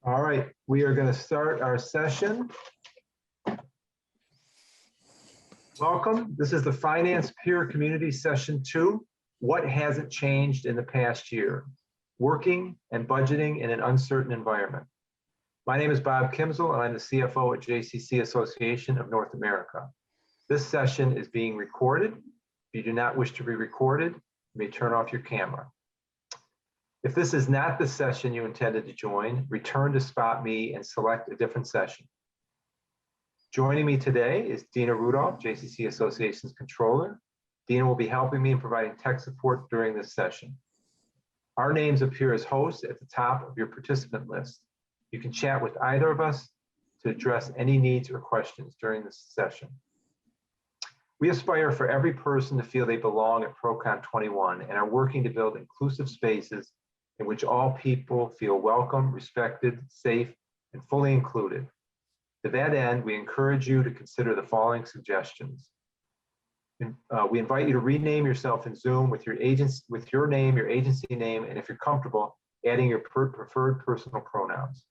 All right, we are going to start our session. Welcome. This is the Finance Peer Community Session 2. What hasn't changed in the past year? Working and budgeting in an uncertain environment. My name is Bob Kimsel, and I'm the CFO at JCC Association of North America. This session is being recorded. If you do not wish to be recorded, you may turn off your camera. If this is not the session you intended to join, return to Spot Me and select a different session. Joining me today is Dina Rudolph, JCC Association's Controller. Dina will be helping me in providing tech support during this session. Our names appear as hosts at the top of your participant list. You can chat with either of us to address any needs or questions during this session. We aspire for every person to feel they belong at PRCON 21 and are working to build inclusive spaces in which all people feel welcome, respected, safe, and fully included. To that end, we encourage you to consider the following suggestions. We invite you to rename yourself in Zoom with your name, your agency name, and if you're comfortable, adding your preferred personal pronouns.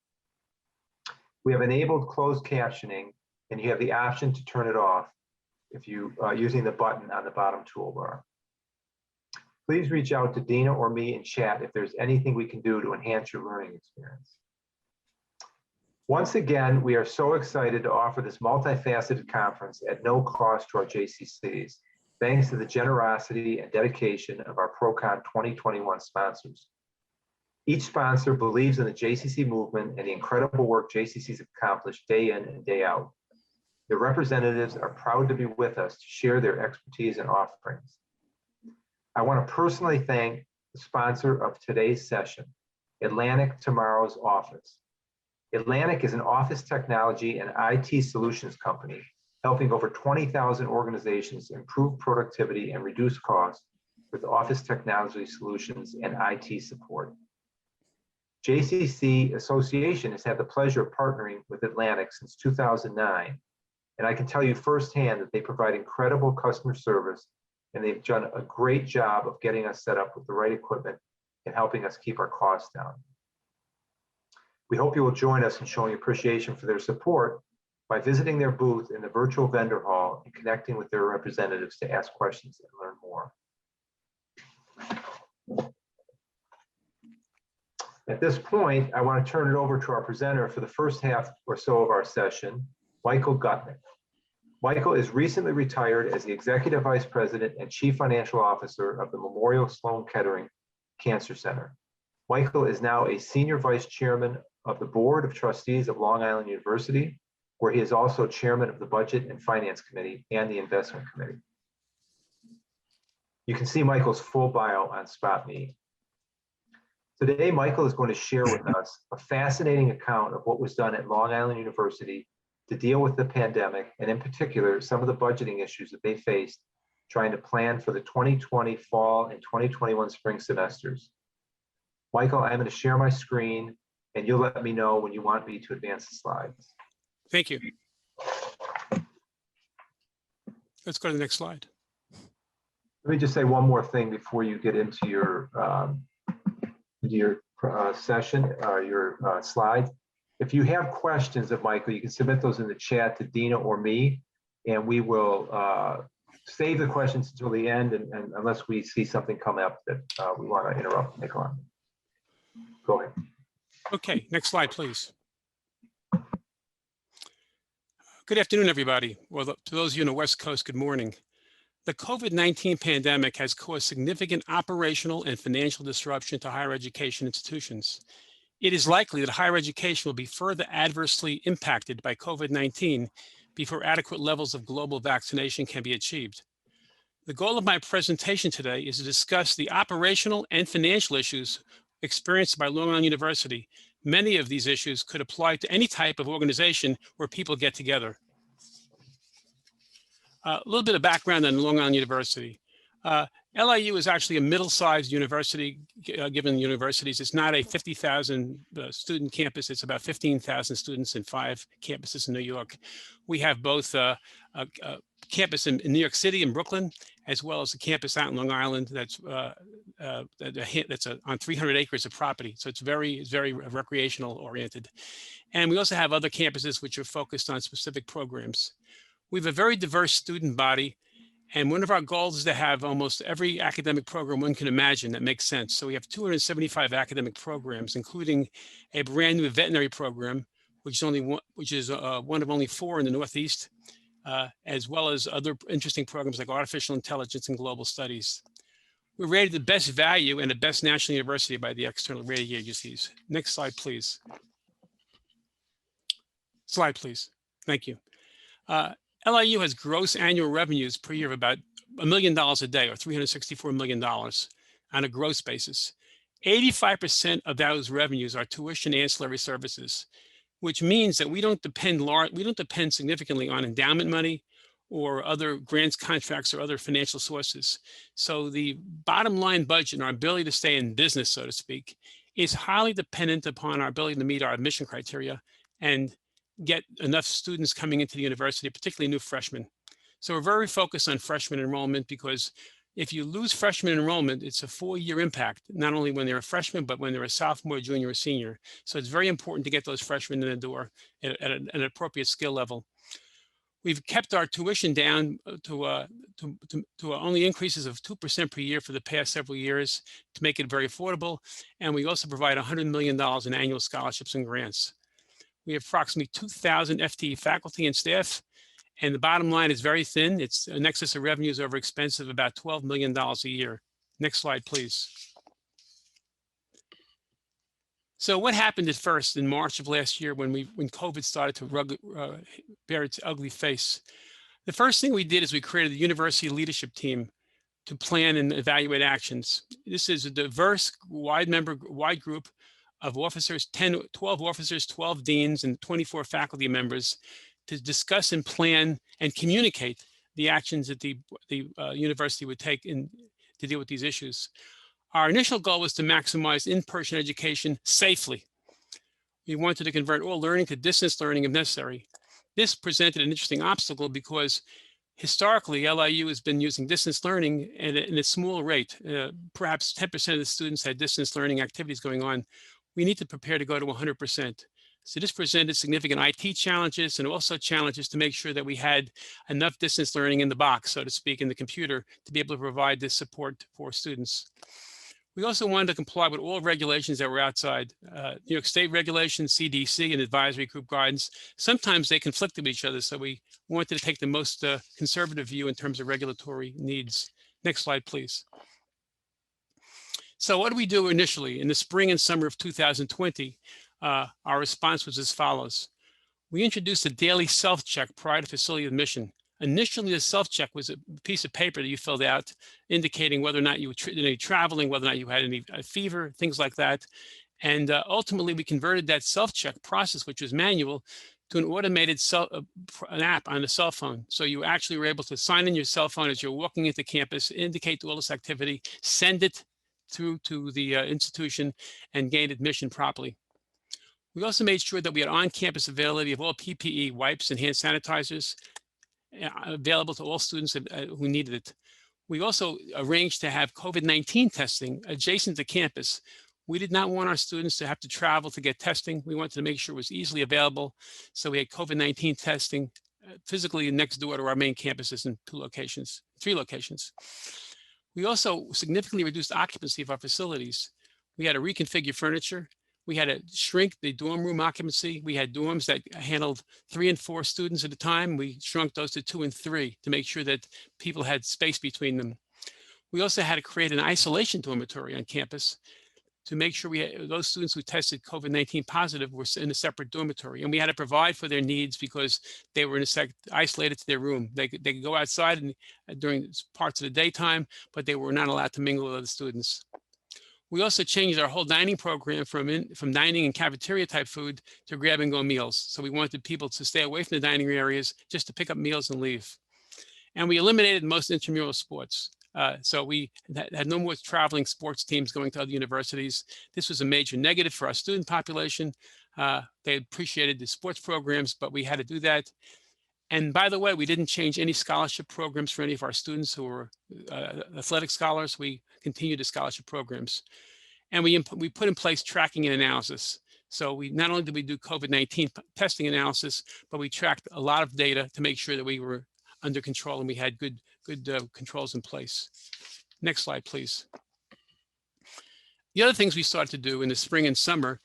We have enabled closed captioning, and you have the option to turn it off if you using the button on the bottom toolbar. Please reach out to Dina or me in chat if there's anything we can do to enhance your learning experience. Once again, we are so excited to offer this multifaceted conference at no cost to our JCCs, thanks to the generosity and dedication of our PRCON 2021 sponsors. Each sponsor believes in the JCC movement and the incredible work JCCs have accomplished day in and day out. Their representatives are proud to be with us to share their expertise and offerings. I want to personally thank the sponsor of today's session, Atlantic Tomorrow's Office. Atlantic is an office technology and IT solutions company, helping over 20,000 organizations improve productivity and reduce costs with office technology solutions and IT support. JCC Association has had the pleasure of partnering with Atlantic since 2009, and I can tell you firsthand that they provide incredible customer service, and they've done a great job of getting us set up with the right equipment and helping us keep our costs down. We hope you will join us in showing appreciation for their support by visiting their booth in the virtual vendor hall and connecting with their representatives to ask questions and learn more. At this point, I want to turn it over to our presenter for the first half or so of our session, Michael Gutnick. Michael is recently retired as the Executive Vice President and Chief Financial Officer of the Memorial Sloan Kettering Cancer Center. Michael is now a Senior Vice Chairman of the Board of Trustees of Long Island University, where he is also Chairman of the Budget and Finance Committee and the Investment Committee. You can see Michael's full bio on Spot Me. Today, Michael is going to share with us a fascinating account of what was done at Long Island University to deal with the pandemic, and in particular, some of the budgeting issues that they faced trying to plan for the 2020 fall and 2021 spring semesters. Michael, I'm going to share my screen, and you'll let me know when you want me to advance the slides. Thank you. Let's go to the next slide. Let me just say one more thing before you get into your session, your slides. If you have questions of Michael, you can submit those in the chat to Dina or me, and we will save the questions until the end, and unless we see something come up that we want to interrupt and make on. Go ahead. Okay, next slide, please. Good afternoon, everybody. Well, to those of you on the West Coast, good morning. The COVID-19 pandemic has caused significant operational and financial disruption to higher education institutions. It is likely that higher education will be further adversely impacted by COVID-19 before adequate levels of global vaccination can be achieved. The goal of my presentation today is to discuss the operational and financial issues experienced by Long Island University. Many of these issues could apply to any type of organization where people get together. A little bit of background on Long Island University. LIU is actually a middle-sized university, given universities. It's not a 50,000 student campus. It's about 15,000 students in 5 campuses in New York. We have both a campus in New York City and Brooklyn, as well as a campus out in Long Island that's that's on 300 acres of property. So it's very recreational oriented. And we also have other campuses which are focused on specific programs. We have a very diverse student body. And one of our goals is to have almost every academic program one can imagine that makes sense. So we have 275 academic programs, including a brand new veterinary program, which is one of only 4 in the Northeast, as well as other interesting programs like artificial intelligence and global studies. We're rated the best value and the best national university by the external rating agencies. Next slide, please. Slide, please. Thank you. LIU has gross annual revenues per year of about $1 million a day, or $364 million on a gross basis. 85% of those revenues are tuition ancillary services, which means that we don't depend significantly on endowment money or other grants, contracts, or other financial sources. So the bottom line budget and our ability to stay in business, so to speak, is highly dependent upon our ability to meet our admission criteria and get enough students coming into the university, particularly new freshmen. So we're very focused on freshman enrollment, because if you lose freshman enrollment, it's a 4-year impact, not only when they're a freshman, but when they're a sophomore, junior, or senior. So it's very important to get those freshmen in the door at an appropriate skill level. We've kept our tuition down to only increases of 2% per year for the past several years to make it very affordable. And we also provide $100 million in annual scholarships and grants. We have approximately 2,000 FTE faculty and staff, and the bottom line is very thin. It's an excess of revenues over expense of about $12 million a year. Next slide, please. So what happened at first in March of last year when COVID started to bear its ugly face? The first thing we did is we created the university leadership team to plan and evaluate actions. This is a diverse, wide group of officers, 12 officers, 12 deans, and 24 faculty members to discuss and plan and communicate the actions that the university would take to deal with these issues. Our initial goal was to maximize in-person education safely. We wanted to convert all learning to distance learning if necessary. This presented an interesting obstacle because historically, LIU has been using distance learning at a small rate. Perhaps 10% of the students had distance learning activities going on. We need to prepare to go to 100%. So this presented significant IT challenges and also challenges to make sure that we had enough distance learning in the box, so to speak, in the computer to be able to provide this support for students. We also wanted to comply with all regulations that were outside. New York State regulations, CDC, and advisory group guidance. Sometimes they conflicted with each other, so we wanted to take the most conservative view in terms of regulatory needs. Next slide, please. So what did we do initially? In the spring and summer of 2020, our response was as follows. We introduced a daily self-check prior to facility admission. Initially, the self-check was a piece of paper that you filled out indicating whether or not you were any traveling, whether or not you had any fever, things like that. And ultimately, we converted that self-check process, which was manual, to an automated an app on the cell phone. So you actually were able to sign in your cell phone as you're walking into campus, indicate all this activity, send it through to the institution, and gain admission properly. We also made sure that we had on-campus availability of all PPE, wipes, and hand sanitizers available to all students who needed it. We also arranged to have COVID-19 testing adjacent to campus. We did not want our students to have to travel to get testing. We wanted to make sure it was easily available. So we had COVID-19 testing physically next door to our main campuses in 3 locations. We also significantly reduced occupancy of our facilities. We had to reconfigure furniture. We had to shrink the dorm room occupancy. We had dorms that handled 3 and 4 students at a time. We shrunk those to 2 and 3 to make sure that people had space between them. We also had to create an isolation dormitory on campus to make sure those students who tested COVID-19 positive were in a separate dormitory. And we had to provide for their needs because they were isolated to their room. They could go outside during parts of the daytime, but they were not allowed to mingle with other students. We also changed our whole dining program from dining and cafeteria type food to grab and go meals. So we wanted people to stay away from the dining areas just to pick up meals and leave. And we eliminated most intramural sports. So we had no more traveling sports teams going to other universities. This was a major negative for our student population. They appreciated the sports programs, but we had to do that. And by the way, we didn't change any scholarship programs for any of our students who were athletic scholars. We continued the scholarship programs. And we put in place tracking and analysis. So we not only did we do COVID-19 testing analysis, but we tracked a lot of data to make sure that we were under control and we had good controls in place. Next slide, please. The other things we started to do in the spring and summer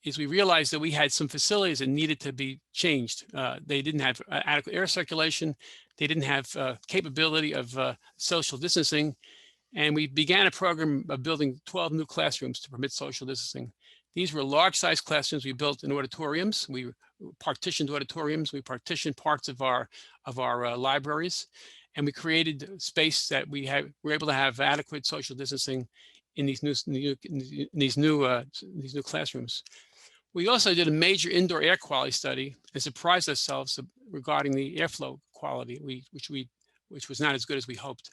is we realized that we had some facilities that needed to be changed. They didn't have adequate air circulation. They didn't have capability of social distancing. And we began a program of building 12 new classrooms to permit social distancing. These were large-size classrooms we built in auditoriums. We partitioned auditoriums. We partitioned parts of our libraries, and we created space that were able to have adequate social distancing in these new classrooms. We also did a major indoor air quality study and surprised ourselves regarding the airflow quality, which was not as good as we hoped.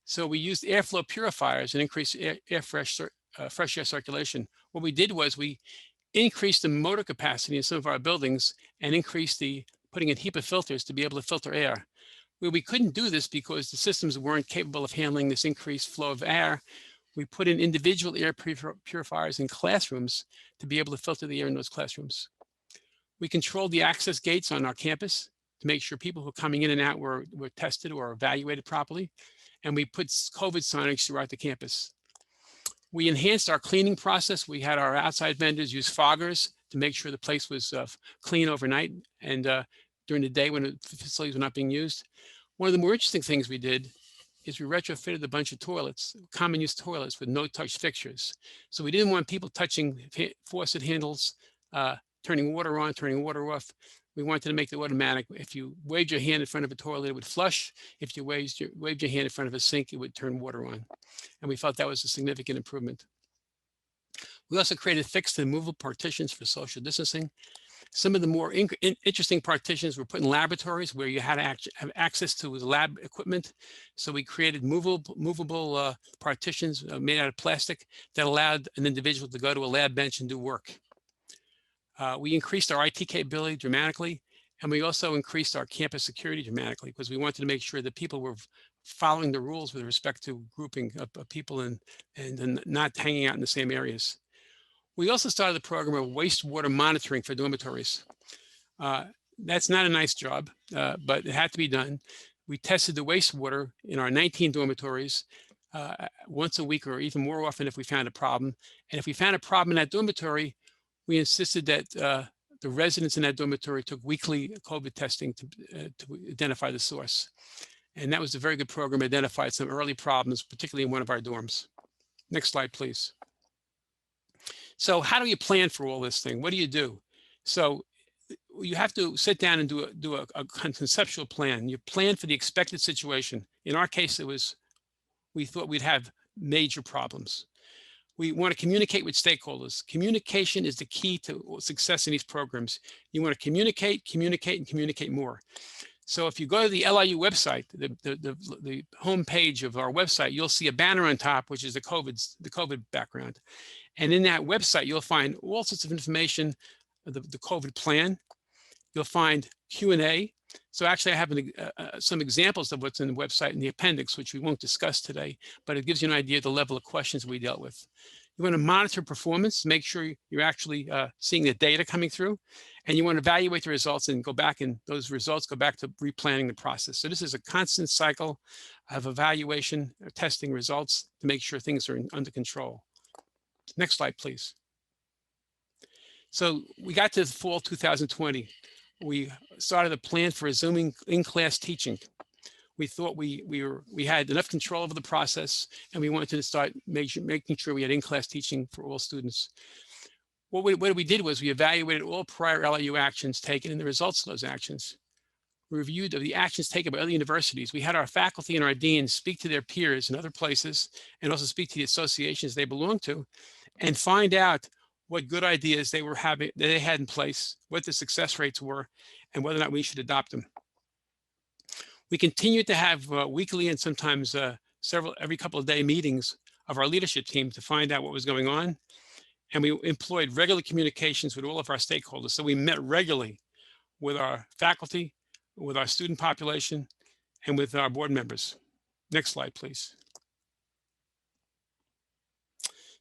So we used airflow purifiers and increased fresh air circulation. What we did was we increased the motor capacity in some of our buildings and increased putting in HEPA filters to be able to filter air. Well, we couldn't do this because the systems weren't capable of handling this increased flow of air. We put in individual air purifiers in classrooms to be able to filter the air in those classrooms. We controlled the access gates on our campus to make sure people who are coming in and out were tested or evaluated properly. And we put COVID signage throughout the campus. We enhanced our cleaning process. We had our outside vendors use foggers to make sure the place was clean overnight and during the day when the facilities were not being used. One of the more interesting things we did is we retrofitted a bunch of toilets, common use toilets with no-touch fixtures. So we didn't want people touching faucet handles, turning water on, turning water off. We wanted to make it automatic. If you waved your hand in front of a toilet, it would flush. If you waved your hand in front of a sink, it would turn water on. And we felt that was a significant improvement. We also created fixed and movable partitions for social distancing. Some of the more interesting partitions were put in laboratories where you had to have access to the lab equipment. So we created movable partitions made out of plastic that allowed an individual to go to a lab bench and do work. We increased our IT capability dramatically, and we also increased our campus security dramatically because we wanted to make sure that people were following the rules with respect to grouping of people and not hanging out in the same areas. We also started the program of wastewater monitoring for dormitories. That's not a nice job, but it had to be done. We tested the wastewater in our 19 dormitories once a week or even more often if we found a problem. And if we found a problem in that dormitory, we insisted that the residents in that dormitory took weekly COVID testing to identify the source. And that was a very good program, identified some early problems, particularly in one of our dorms. Next slide, please. So how do you plan for all this thing? What do you do? So you have to sit down and do a conceptual plan. You plan for the expected situation. In our case, we thought we'd have major problems. We want to communicate with stakeholders. Communication is the key to success in these programs. You want to communicate, communicate, and communicate more. So if you go to the LIU website, the home page of our website, you'll see a banner on top, which is the COVID background. And in that website, you'll find all sorts of information, the COVID plan. You'll find Q&A. So actually, I have some examples of what's in the website in the appendix, which we won't discuss today, but it gives you an idea of the level of questions we dealt with. You want to monitor performance, make sure you're actually seeing the data coming through, and you want to evaluate the results and go back, and those results go back to replanning the process. So this is a constant cycle of evaluation, testing results to make sure things are under control. Next slide, please. So we got to the fall 2020. We started a plan for resuming in-class teaching. We thought we had enough control over the process, and we wanted to start making sure we had in-class teaching for all students. What we did was we evaluated all prior LIU actions taken and the results of those actions. We reviewed the actions taken by other universities. We had our faculty and our deans speak to their peers in other places and also speak to the associations they belong to and find out what good ideas they had in place, what the success rates were, and whether or not we should adopt them. We continued to have weekly and sometimes every couple of day meetings of our leadership team to find out what was going on. And we employed regular communications with all of our stakeholders. So we met regularly with our faculty, with our student population, and with our board members. Next slide, please.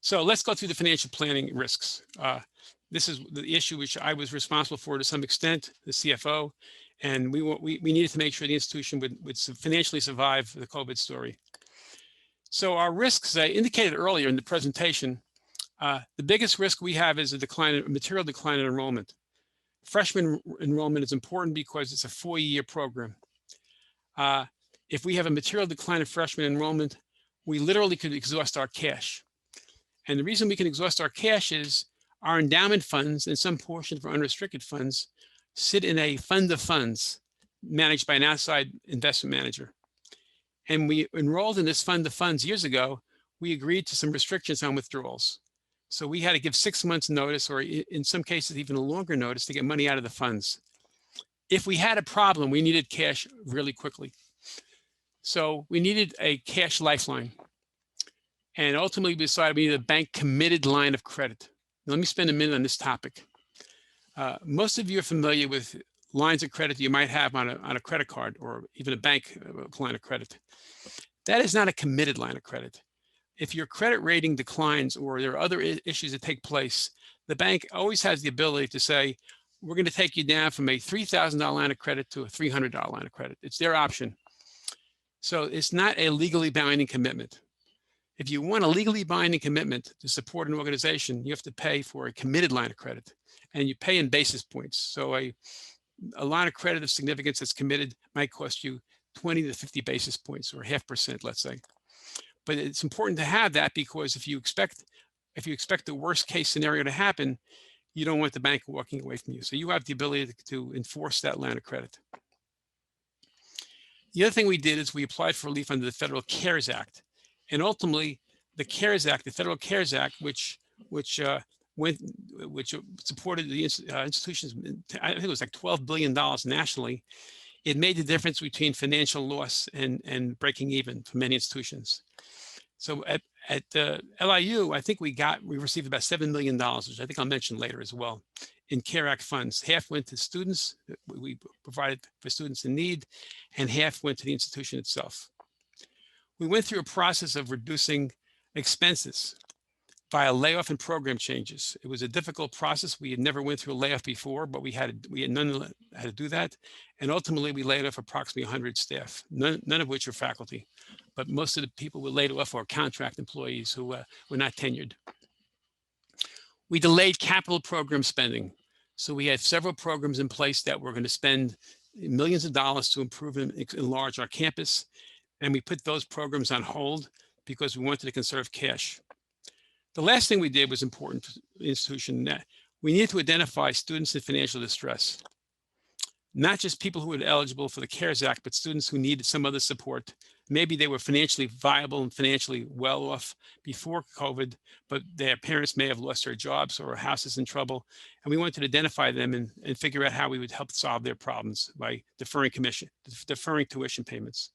So let's go through the financial planning risks. This is the issue which I was responsible for to some extent, the CFO, and we needed to make sure the institution would financially survive the COVID story. So our risks, as I indicated earlier in the presentation, the biggest risk we have is a material decline in enrollment. Freshman enrollment is important because it's a 4-year program. If we have a material decline in freshman enrollment, we literally could exhaust our cash. And the reason we can exhaust our cash is our endowment funds and some portion of our unrestricted funds sit in a fund of funds managed by an outside investment manager. And we enrolled in this fund of funds years ago. We agreed to some restrictions on withdrawals. So we had to give 6 months notice, or in some cases, even a longer notice, to get money out of the funds. If we had a problem, we needed cash really quickly. So we needed a cash lifeline. And ultimately, we decided we needed a bank committed line of credit. Now, let me spend a minute on this topic. Most of you are familiar with lines of credit you might have on a credit card or even a bank line of credit. That is not a committed line of credit. If your credit rating declines or there are other issues that take place, the bank always has the ability to say, we're going to take you down from a $3,000 line of credit to a $300 line of credit. It's their option. So it's not a legally binding commitment. If you want a legally binding commitment to support an organization, you have to pay for a committed line of credit, and you pay in basis points. So a line of credit of significance that's committed might cost you 20 to 50 basis points, or 0.5%, let's say. But it's important to have that, because if you expect the worst case scenario to happen, you don't want the bank walking away from you. So you have the ability to enforce that line of credit. The other thing we did is we applied for relief under the Federal CARES Act. And ultimately, the CARES Act, the Federal CARES Act, which supported the institutions, I think it was like $12 billion nationally, it made the difference between financial loss and breaking even for many institutions. So at LIU, I think we received about $7 million, which I think I'll mention later as well, in CARE Act funds. Half went to students that we provided for students in need, and half went to the institution itself. We went through a process of reducing expenses via layoff and program changes. It was a difficult process. We had never went through a layoff before, but we none had to do that. And ultimately, we laid off approximately 100 staff, none of which are faculty. But most of the people we laid off are contract employees who were not tenured. We delayed capital program spending. So we had several programs in place that were going to spend millions of dollars to improve and enlarge our campus. And we put those programs on hold because we wanted to conserve cash. The last thing we did was important to the institution. That we needed to identify students in financial distress, not just people who were eligible for the CARES Act, but students who needed some other support. Maybe they were financially viable and financially well off before COVID, but their parents may have lost their jobs or a house is in trouble. And we wanted to identify them and figure out how we would help solve their problems by deferring tuition payments.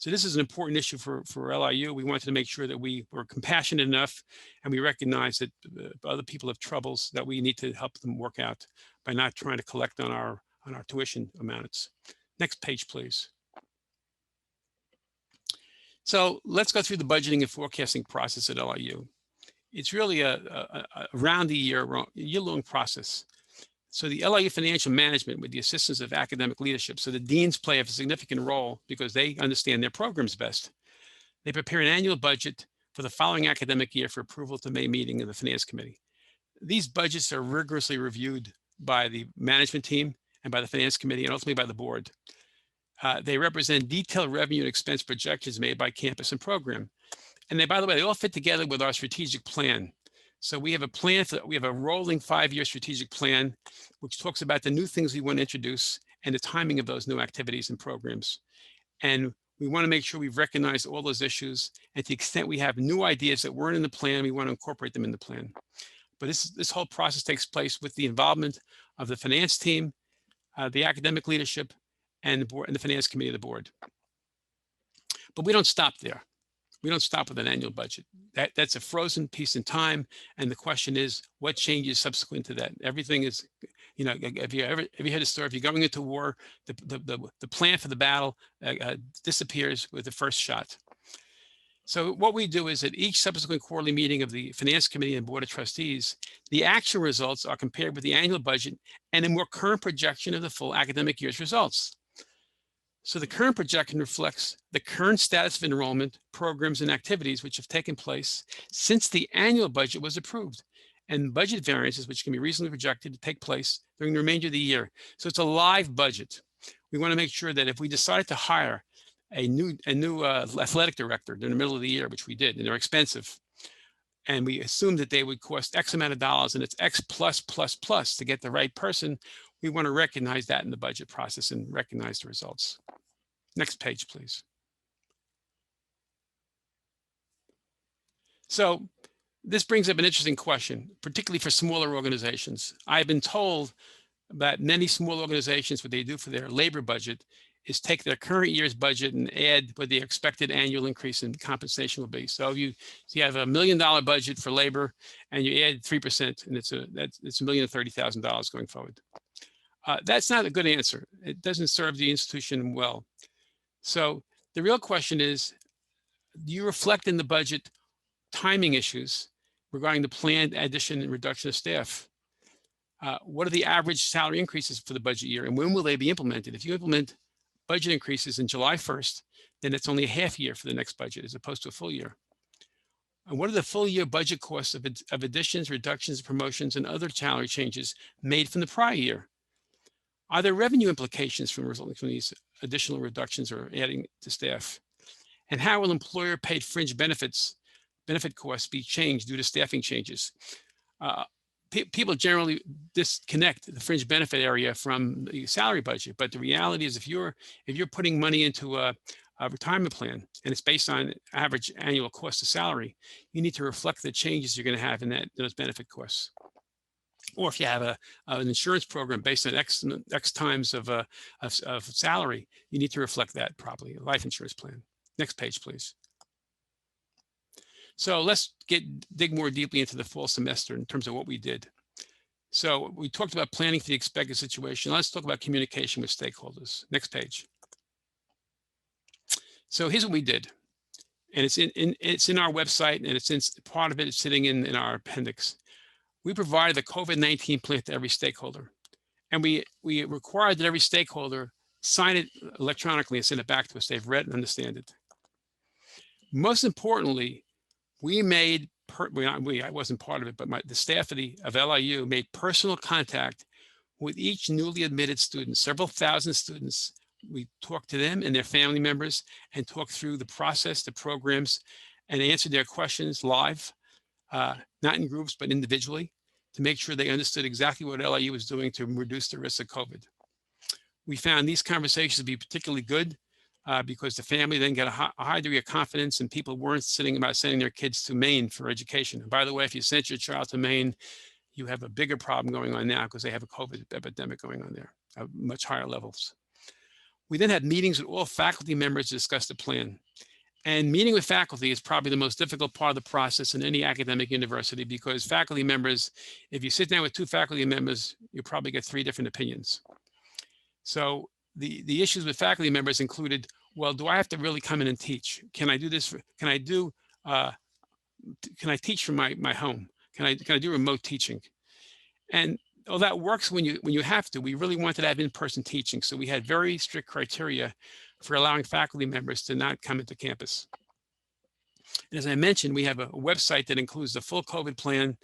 So this is an important issue for LIU. We wanted to make sure that we were compassionate enough, and we recognize that other people have troubles that we need to help them work out by not trying to collect on our tuition amounts. Next page, please. So let's go through the budgeting and forecasting process at LIU. It's really a round the year-long process. So the LIU financial management, with the assistance of academic leadership, so the deans play a significant role because they understand their programs best. They prepare an annual budget for the following academic year for approval at the May meeting of the Finance Committee. These budgets are rigorously reviewed by the management team and by the Finance Committee and ultimately by the board. They represent detailed revenue and expense projections made by campus and program. And by the way, they all fit together with our strategic plan. So we have a plan, we have a rolling 5-year strategic plan, which talks about the new things we want to introduce and the timing of those new activities and programs. And we want to make sure we've recognized all those issues. And to the extent we have new ideas that weren't in the plan, we want to incorporate them in the plan. But this whole process takes place with the involvement of the finance team, the academic leadership, and the board and the Finance Committee of the board. But we don't stop there. We don't stop with an annual budget. That's a frozen piece in time. And the question is, what changes subsequent to that? Everything is, you know, if you had a story, if you're going into war, the plan for the battle disappears with the first shot. So what we do is at each subsequent quarterly meeting of the Finance Committee and Board of Trustees, the actual results are compared with the annual budget and a more current projection of the full academic year's results. So the current projection reflects the current status of enrollment, programs, and activities which have taken place since the annual budget was approved, and budget variances which can be reasonably projected to take place during the remainder of the year. So it's a live budget. We want to make sure that if we decide to hire a new athletic director in the middle of the year, which we did, and they're expensive, and we assume that they would cost X amount of dollars and it's X plus plus plus to get the right person, we want to recognize that in the budget process and recognize the results. Next page, please. So this brings up an interesting question, particularly for smaller organizations. I've been told that many small organizations, what they do for their labor budget is take their current year's budget and add what the expected annual increase in compensation will be. So if you have $1 million budget for labor and you add 3%, and it's $1,030,000 going forward. That's not a good answer. It doesn't serve the institution well. So the real question is, do you reflect in the budget timing issues regarding the planned addition and reduction of staff? What are the average salary increases for the budget year, and when will they be implemented? If you implement budget increases in July 1st, then it's only a half year for the next budget as opposed to a full year. And what are the full year budget costs of additions, reductions, promotions, and other salary changes made from the prior year? Are there revenue implications resulting from these additional reductions or adding to staff? And how will employer paid fringe benefit costs be changed due to staffing changes? People generally disconnect the fringe benefit area from the salary budget, but the reality is if you're putting money into a retirement plan and it's based on average annual cost of salary, you need to reflect the changes you're going to have in those benefit costs. Or if you have an insurance program based on X times of salary, you need to reflect that properly, a life insurance plan. Next page, please. So let's dig more deeply into the fall semester in terms of what we did. So we talked about planning for the expected situation. Let's talk about communication with stakeholders. Next page. So here's what we did. And it's in our website, and part of it is sitting in our appendix. We provided the COVID-19 plan to every stakeholder. And we required that every stakeholder sign it electronically and send it back to us. They've read and understand it. Most importantly, we made, I wasn't part of it, but the staff of LIU made personal contact with each newly admitted student, several thousand students. We talked to them and their family members and talked through the process, the programs, and answered their questions live, not in groups, but individually, to make sure they understood exactly what LIU was doing to reduce the risk of COVID. We found these conversations to be particularly good because the family then got a high degree of confidence, and people weren't sending their kids to Maine for education. And by the way, if you sent your child to Maine, you have a bigger problem going on now because they have a COVID epidemic going on there at much higher levels. We then had meetings with all faculty members to discuss the plan. And meeting with faculty is probably the most difficult part of the process in any academic university, because faculty members, if you sit down with 2 faculty members, you probably get 3 different opinions. So the issues with faculty members included, well, do I have to really come in and teach? Can I do this? Can I teach from my home? Can I do remote teaching? And that works when you have to. We really wanted to have in-person teaching, so we had very strict criteria for allowing faculty members to not come into campus. And as I mentioned, we have a website that includes the full COVID plan,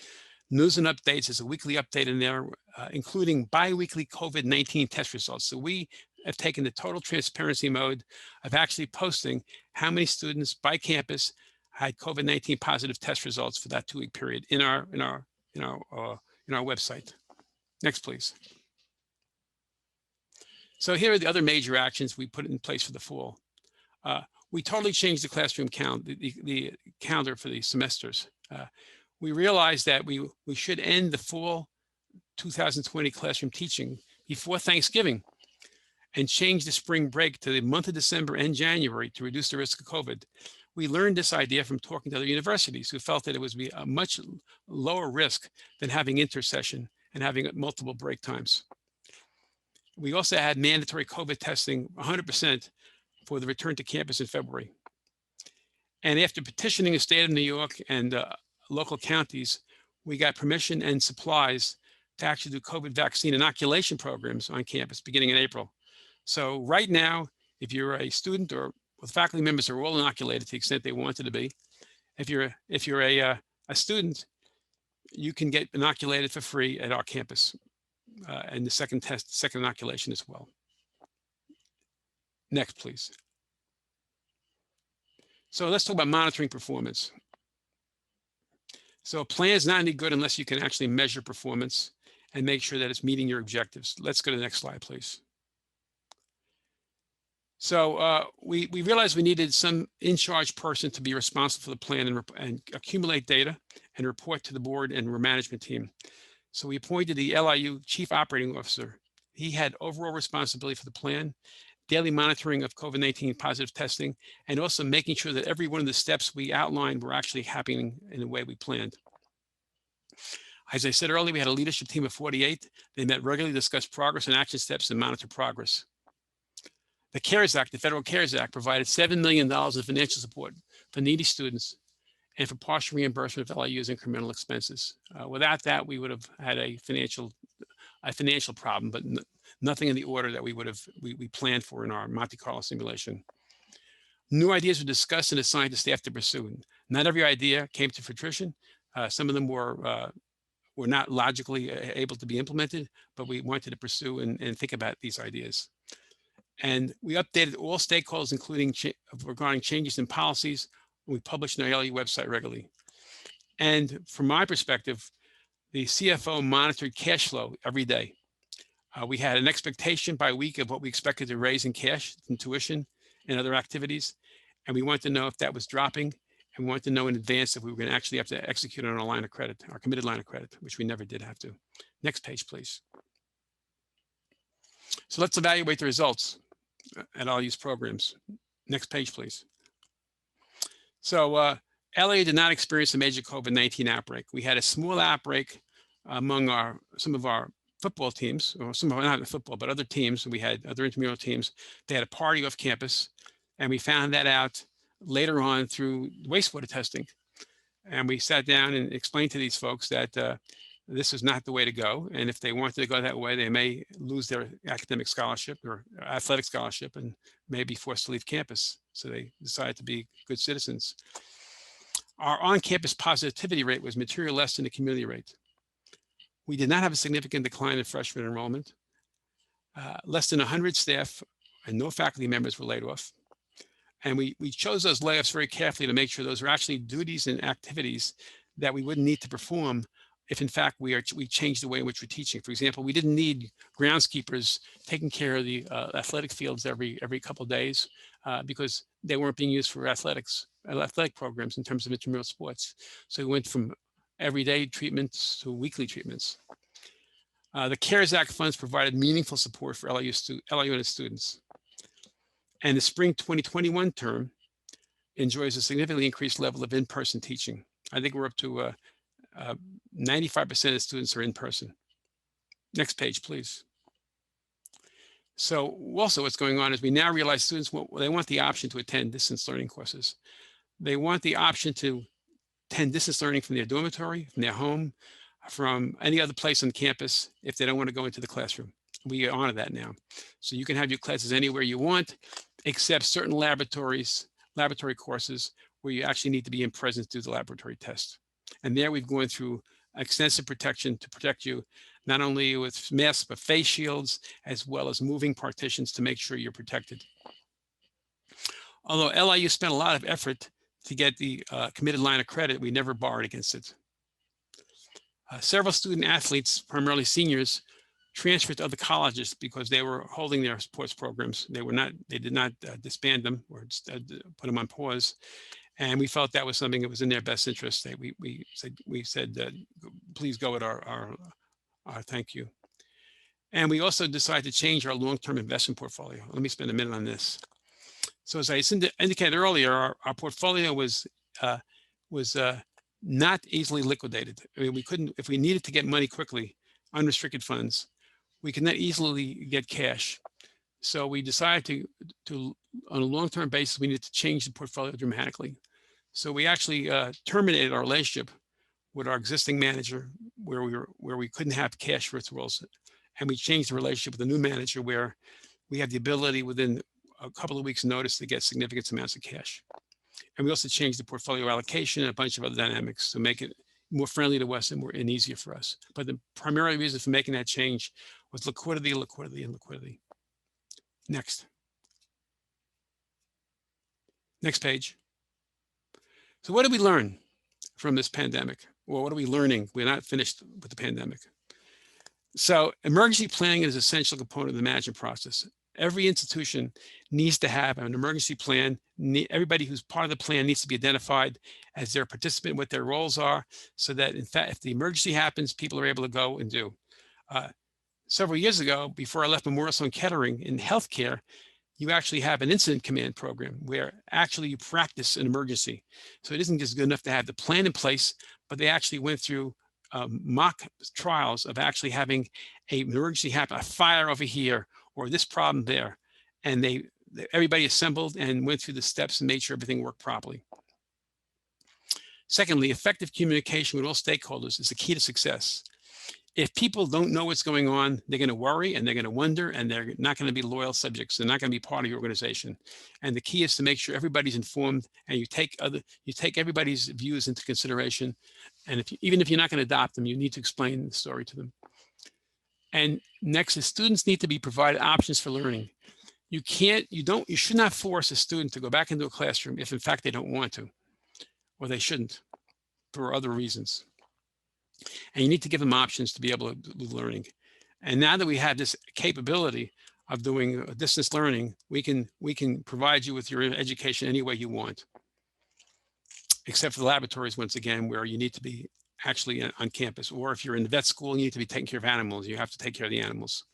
news and updates. There's a weekly update in there, including bi-weekly COVID-19 test results. So we have taken the total transparency mode of actually posting how many students by campus had COVID-19 positive test results for that 2-week period in our website. Next, please. So here are the other major actions we put in place for the fall. We totally changed the classroom the calendar for the semesters. We realized that we should end the fall 2020 classroom teaching before Thanksgiving and change the spring break to the month of December and January to reduce the risk of COVID. We learned this idea from talking to other universities who felt that it was a much lower risk than having intersession and having multiple break times. We also had mandatory COVID testing 100% for the return to campus in February. And after petitioning the state of New York and local counties, we got permission and supplies to actually do COVID vaccine inoculation programs on campus beginning in April. So right now, if you're a student or faculty members are all inoculated to the extent they wanted to be. If you're a student, you can get inoculated for free at our campus, and the second inoculation as well. Next, please. So let's talk about monitoring performance. So a plan is not any good unless you can actually measure performance and make sure that it's meeting your objectives. Let's go to the next slide, please. So we realized we needed some in-charge person to be responsible for the plan and accumulate data and report to the board and management team. So we appointed the LIU Chief Operating Officer. He had overall responsibility for the plan, daily monitoring of COVID-19 positive testing, and also making sure that every one of the steps we outlined were actually happening in the way we planned. As I said earlier, we had a leadership team of 48. They met regularly, discussed progress and action steps, and monitor progress. The CARES Act, the Federal CARES Act, provided $7 million in financial support for needy students and for partial reimbursement of LIU's incremental expenses. Without that, we would have had a financial problem, but nothing in the order that we planned for in our Monte Carlo simulation. New ideas were discussed and assigned to staff to pursue. Not every idea came to fruition. Some of them were not logically able to be implemented, but we wanted to pursue and think about these ideas. And we updated all stakeholders, including regarding changes in policies. We published on our LIU website regularly. And from my perspective, the CFO monitored cash flow every day. We had an expectation by week of what we expected to raise in cash, in tuition, and other activities. And we wanted to know if that was dropping, and we wanted to know in advance if we were going to actually have to execute on our line of credit, our committed line of credit, which we never did have to. Next page, please. So let's evaluate the results at LIU's programs. Next page, please. So LIU did not experience a major COVID-19 outbreak. We had a small outbreak among some of our football teams, or some of not football, but other teams. We had other intramural teams. They had a party off campus, and we found that out later on through wastewater testing. And we sat down and explained to these folks that this is not the way to go. And if they wanted to go that way, they may lose their academic scholarship or athletic scholarship and may be forced to leave campus. So they decided to be good citizens. Our on-campus positivity rate was materially less than the community rate. We did not have a significant decline in freshman enrollment. Less than 100 staff and no faculty members were laid off. And we chose those layoffs very carefully to make sure those were actually duties and activities that we wouldn't need to perform if in fact we changed the way in which we're teaching. For example, we didn't need groundskeepers taking care of the athletic fields every couple of days because they weren't being used for athletic programs in terms of intramural sports. So we went from everyday treatments to weekly treatments. The CARES Act funds provided meaningful support for LIU and its students. And the spring 2021 term enjoys a significantly increased level of in-person teaching. I think we're up to 95% of students are in person. Next page, please. So also what's going on is we now realize students, they want the option to attend distance learning courses. They want the option to attend distance learning from their dormitory, from their home, from any other place on campus if they don't want to go into the classroom. We honor that now. So you can have your classes anywhere you want, except certain laboratory courses where you actually need to be in presence to do the laboratory test. And there we've gone through extensive protection to protect you, not only with masks, but face shields, as well as moving partitions to make sure you're protected. Although LIU spent a lot of effort to get the committed line of credit, we never borrowed against it. Several student athletes, primarily seniors, transferred to other colleges because they were holding their sports programs. They did not disband them or put them on pause. And we felt that was something that was in their best interest. We said, please go with our thank you. And we also decided to change our long-term investment portfolio. Let me spend a minute on this. So as I indicated earlier, our portfolio was not easily liquidated. I mean, we couldn't, if we needed to get money quickly, unrestricted funds, we could not easily get cash. So we decided to on a long-term basis, we needed to change the portfolio dramatically. So we actually terminated our relationship with our existing manager where we couldn't have cash withdrawals. And we changed the relationship with a new manager where we have the ability within a couple of weeks' notice to get significant amounts of cash. And we also changed the portfolio allocation and a bunch of other dynamics to make it more friendly to us and easier for us. But the primary reason for making that change was liquidity, liquidity, and liquidity. Next. Next page. So what did we learn from this pandemic? Well, what are we learning? We're not finished with the pandemic. So emergency planning is an essential component of the management process. Every institution needs to have an emergency plan. Everybody who's part of the plan needs to be identified as their participant, what their roles are, so that in fact, if the emergency happens, people are able to go and do. Several years ago, before I left Memorial Sloan Kettering in healthcare, you actually have an incident command program where actually you practice an emergency. So it isn't just good enough to have the plan in place, but they actually went through mock trials of actually having an emergency happen, a fire over here, or this problem there. And everybody assembled and went through the steps and made sure everything worked properly. Secondly, effective communication with all stakeholders is the key to success. If people don't know what's going on, they're going to worry and they're going to wonder, and they're not going to be loyal subjects. They're not going to be part of your organization. And the key is to make sure everybody's informed and you take everybody's views into consideration. And even if you're not going to adopt them, you need to explain the story to them. And next is students need to be provided options for learning. You should not force a student to go back into a classroom if in fact they don't want to, or they shouldn't for other reasons. And you need to give them options to be able to do learning. And now that we have this capability of doing distance learning, we can provide you with your education any way you want, except for the laboratories, once again, where you need to be actually on campus. Or if you're in the vet school, you need to be taking care of animals. You have to take care of the animals.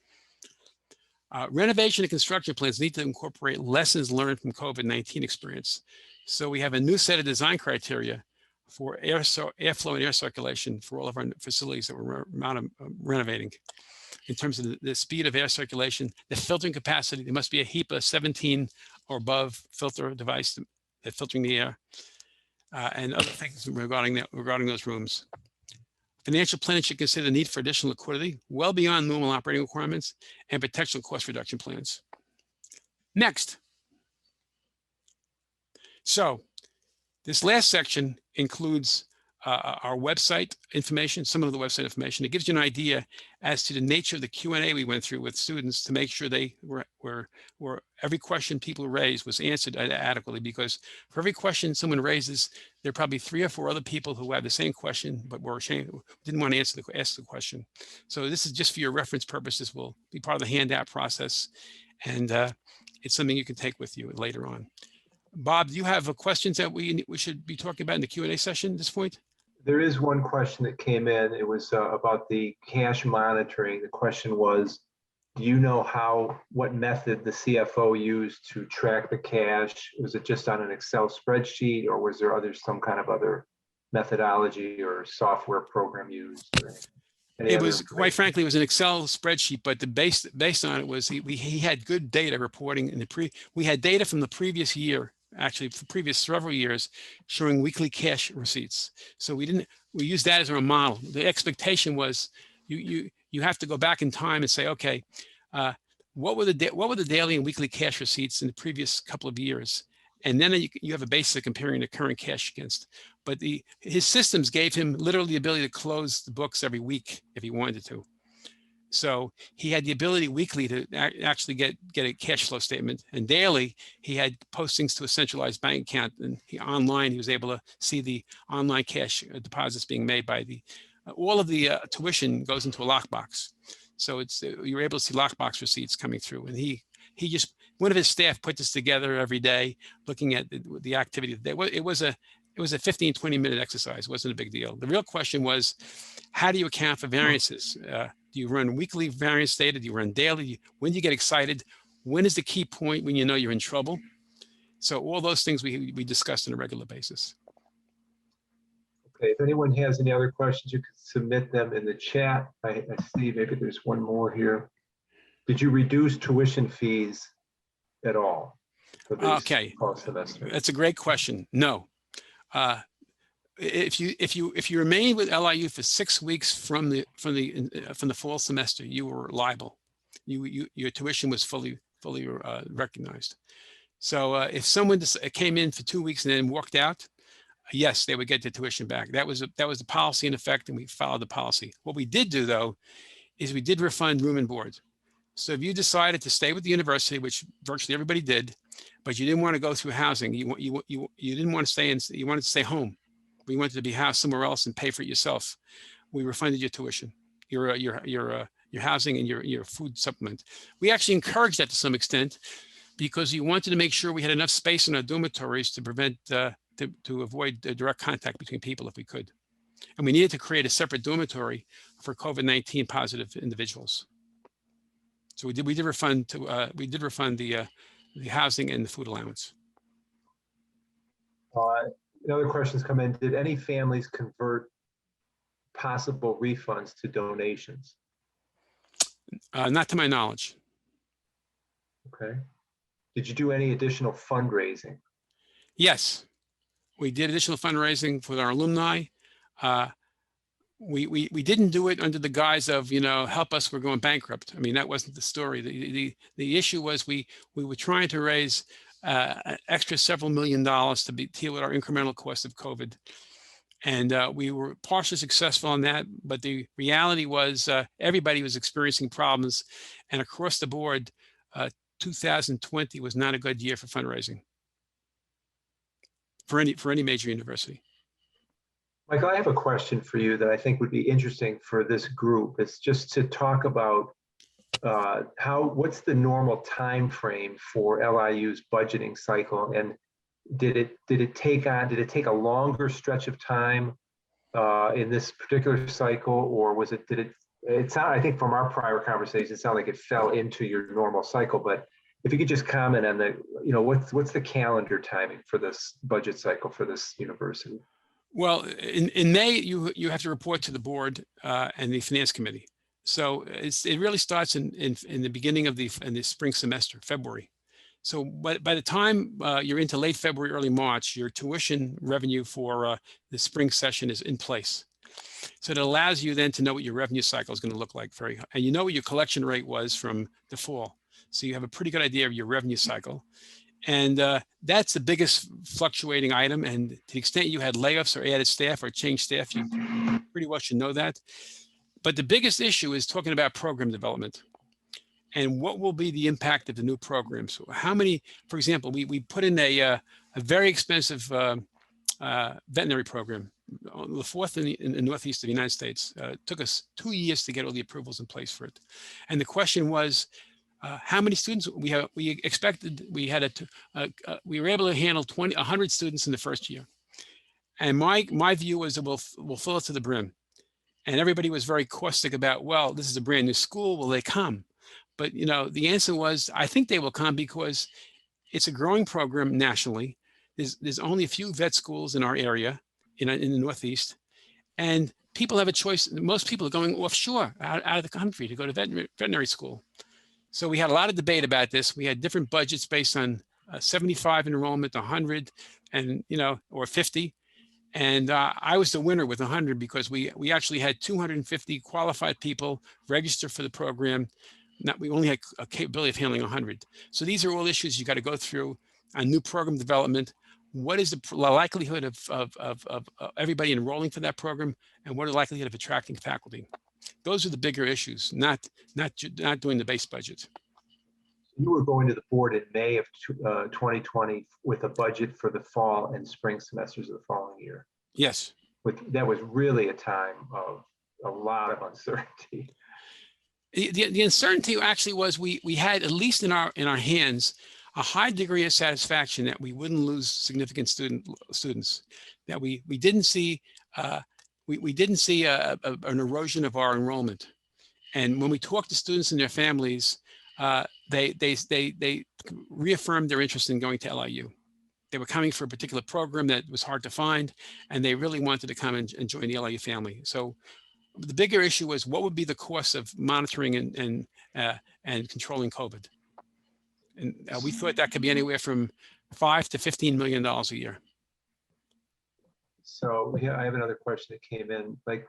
Renovation and construction plans need to incorporate lessons learned from COVID-19 experience. So we have a new set of design criteria for airflow and air circulation for all of our facilities that we're renovating. In terms of the speed of air circulation, the filtering capacity, there must be a HEPA 17 or above filter device that's filtering the air, and other things regarding those rooms. Financial planning should consider the need for additional liquidity well beyond normal operating requirements and potential cost reduction plans. Next. So this last section includes our website information, some of the website information. It gives you an idea as to the nature of the Q&A we went through with students to make sure they were every question people raised was answered adequately, because for every question someone raises, there are probably 3 or 4 other people who have the same question but were ashamed, didn't want to ask the question. So this is just for your reference purposes. Will be part of the handout process, and it's something you can take with you later on. Bob, do you have questions that we should be talking about in the Q&A session at this point? There is one question that came in. It was about the cash monitoring. The question was, do you know what method the CFO used to track the cash? Was it just on an Excel spreadsheet, or was there some kind of other methodology or software program used? It was, quite frankly, it was an Excel spreadsheet, but the based on it was he had good data reporting we had data from the previous year, actually for previous several years, showing weekly cash receipts. So we used that as our model. The expectation was you have to go back in time and say, okay, what were the daily and weekly cash receipts in the previous couple of years? And then you have a basis of comparing the current cash against. But his systems gave him literally the ability to close the books every week if he wanted to. So he had the ability weekly to actually get a cash flow statement, and daily he had postings to a centralized bank account, and online he was able to see the online cash deposits being made by all of the tuition goes into a lockbox. So you're able to see lockbox receipts coming through, and one of his staff put this together every day, looking at the activity. It was a 15-20 minute exercise. It wasn't a big deal. The real question was, how do you account for variances? Do you run weekly variance data? Do you run daily? When do you get excited? When is the key point when you know you're in trouble? So all those things we discussed on a regular basis. Okay, if anyone has any other questions, you can submit them in the chat. I see maybe there's one more here. Did you reduce tuition fees at all for this Okay, fall semester? that's a great question. No. If you remain with LIU for 6 weeks from the fall semester, you were liable. Your tuition was fully recognized. So if someone came in for 2 weeks and then walked out, yes, they would get their tuition back. That was the policy in effect, and we followed the policy. What we did do, though, is we did refund room and board. So if you decided to stay with the university, which virtually everybody did, but you didn't want to go through housing, you didn't want to stay in, you wanted to stay home. We wanted to be housed somewhere else and pay for it yourself. We refunded your tuition, your housing, and your food supplement. We actually encouraged that to some extent because we wanted to make sure we had enough space in our dormitories to prevent to avoid direct contact between people if we could. And we needed to create a separate dormitory for COVID-19 positive individuals. So we did refund the housing and the food allowance. Other questions come in. Did any families convert possible refunds to donations? Not to my knowledge. Okay. Did you do any additional fundraising? Yes, we did additional fundraising for our alumni. We didn't do it under the guise of, help us, we're going bankrupt. I mean, that wasn't the story. The issue was we were trying to raise an extra several $1 million to deal with our incremental cost of COVID. And we were partially successful on that, but the reality was everybody was experiencing problems, and across the board, 2020 was not a good year for fundraising for any major university. Michael, I have a question for you that I think would be interesting for this group. It's just to talk about what's the normal time frame for LIU's budgeting cycle, and did it take a longer stretch of time in this particular cycle, or was it I think from our prior conversation, it sounded like it fell into your normal cycle, but if you could just comment on what's the calendar timing for this budget cycle for this university? Well, in May, you have to report to the board and the finance committee. So it really starts in the beginning of the spring semester, February. So by the time you're into late February, early March, your tuition revenue for the spring session is in place. So it allows you then to know what your revenue cycle is going to look like. And you know what your collection rate was from the fall. So you have a pretty good idea of your revenue cycle. And that's the biggest fluctuating item. And to the extent you had layoffs or added staff or changed staff, you pretty well should know that. But the biggest issue is talking about program development. And what will be the impact of the new programs? How many, for example, we put in a very expensive veterinary program, the fourth in the Northeast of the United States. Took us 2 years to get all the approvals in place for it. And the question was, how many students we expected? We were able to handle 100 students in the first year. And my view was that we'll fill it to the brim. And everybody was very caustic about, well, this is a brand new school, will they come? But the answer was, I think they will come because it's a growing program nationally. There's only a few vet schools in our area, in the Northeast, and people have a choice. Most people are going offshore, out of the country, to go to veterinary school. So we had a lot of debate about this. We had different budgets based on 75 enrollment, 100, and or 50. And I was the winner with 100 because we actually had 250 qualified people register for the program. We only had a capability of handling 100. So these are all issues you got to go through on new program development. What is the likelihood of everybody enrolling for that program, and what is the likelihood of attracting faculty? Those are the bigger issues, not doing the base budget. You were going to the board in May of 2020 with a budget for the fall and spring semesters of the following year. Yes. That was really a time of a lot of uncertainty. The uncertainty actually was we had, at least in our hands, a high degree of satisfaction that we wouldn't lose significant students, that we didn't see an erosion of our enrollment. And when we talked to students and their families, they reaffirmed their interest in going to LIU. they were coming for a particular program that was hard to find, and they really wanted to come and join the LIU family. So the bigger issue was what would be the cost of monitoring and controlling COVID. And we thought that could be anywhere from $5 to $15 million a year. So yeah, I have another question that came in. Like,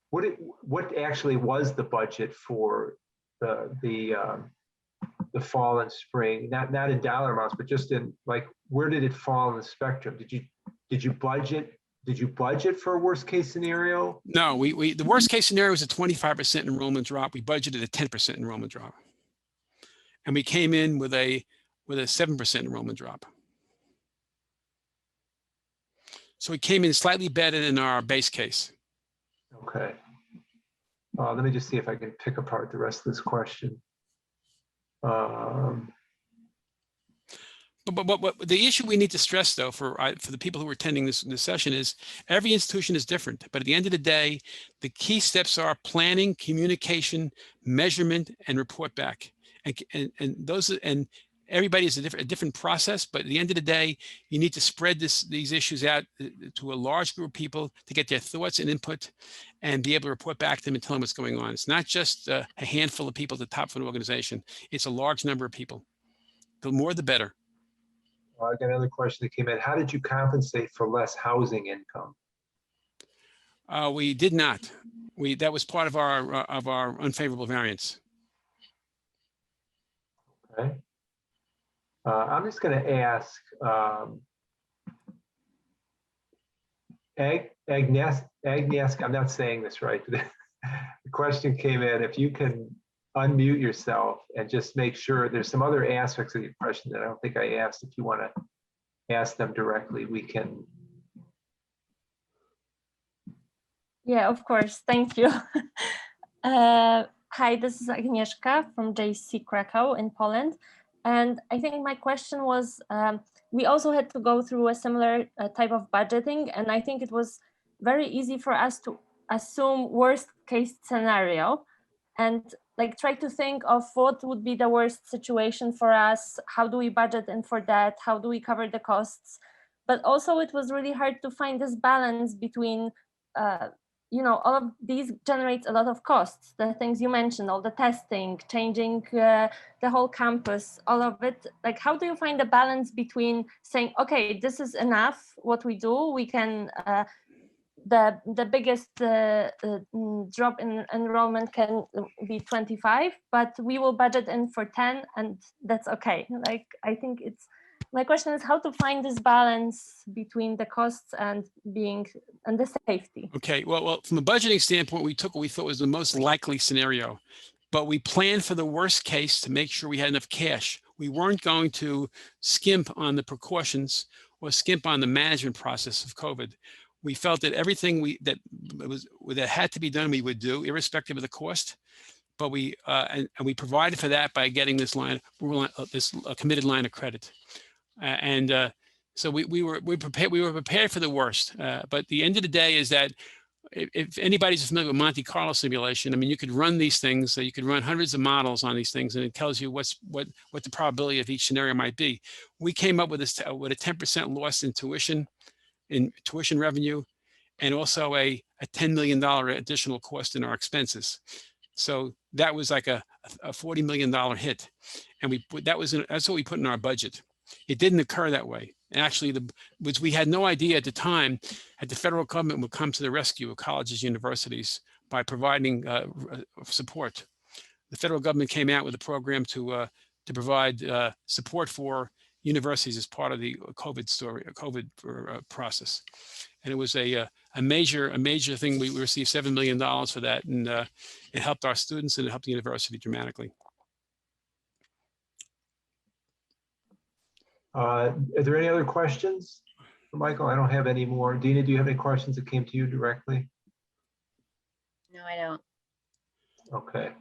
what actually was the budget for the fall and spring? Not in dollar amounts, but just in like, where did it fall in the spectrum? Did you budget for a worst case scenario? No, the worst case scenario was a 25% enrollment drop. We budgeted a 10% enrollment drop, and we came in with a 7% enrollment drop. So we came in slightly better than our base case. Okay. Let me just see if I can pick apart the rest of this question. But the issue we need to stress, though, for the people who are attending this session is every institution is different. But at the end of the day, the key steps are planning, communication, measurement, and report back. And everybody is a different process. But at the end of the day, you need to spread these issues out to a large group of people to get their thoughts and input, and be able to report back to them and tell them what's going on. It's not just a handful of people at the top of an organization. It's a large number of people. The more, the better. I got another question that came in. How did you compensate for less housing income? We did not. That was part of our unfavorable variance. Okay. I'm just going to ask Agnes, I'm not saying this right. The question came in. If you can unmute yourself and just make sure, there's some other aspects of your question that I don't think I asked. If you want to ask them directly, we can. Yeah, of course. Thank you. Hi, this is Agnieszka from JC Krakow in Poland. And I think my question was, we also had to go through a similar type of budgeting. And I think it was very easy for us to assume worst case scenario and like try to think of what would be the worst situation for us. How do we budget in for that? How do we cover the costs? But also it was really hard to find this balance between all of these generates a lot of costs. The things you mentioned, all the testing, changing the whole campus, all of it. Like, how do you find the balance between saying, okay, this is enough, what we do, we can, the biggest drop in enrollment can be 25, but we will budget in for 10 and that's okay. Like, I think my question is how to find this balance between the costs and the safety. Okay, well, from a budgeting standpoint, we took what we thought was the most likely scenario, but we planned for the worst case to make sure we had enough cash. We weren't going to skimp on the precautions or skimp on the management process of COVID. We felt that everything that had to be done, we would do, irrespective of the cost. But we provided for that by getting this committed line of credit. So we were prepared for the worst. But the end of the day is that if anybody's familiar with Monte Carlo simulation, I mean, you could run these things, so you could run hundreds of models on these things, and it tells you what the probability of each scenario might be. We came up with a 10% loss in tuition revenue, and also a $10 million additional cost in our expenses. So that was like a $40 million hit, and that's what we put in our budget. It didn't occur that way. And actually, we had no idea at the time that the federal government would come to the rescue of colleges, universities by providing support. The federal government came out with a program to provide support for universities as part of the COVID process, and it was a major thing. We received $7 million for that, and it helped our students and it helped the university dramatically. Are there any other questions for Michael? I don't have any more. Dina, do you have any questions that came to you directly? No, I don't. Okay.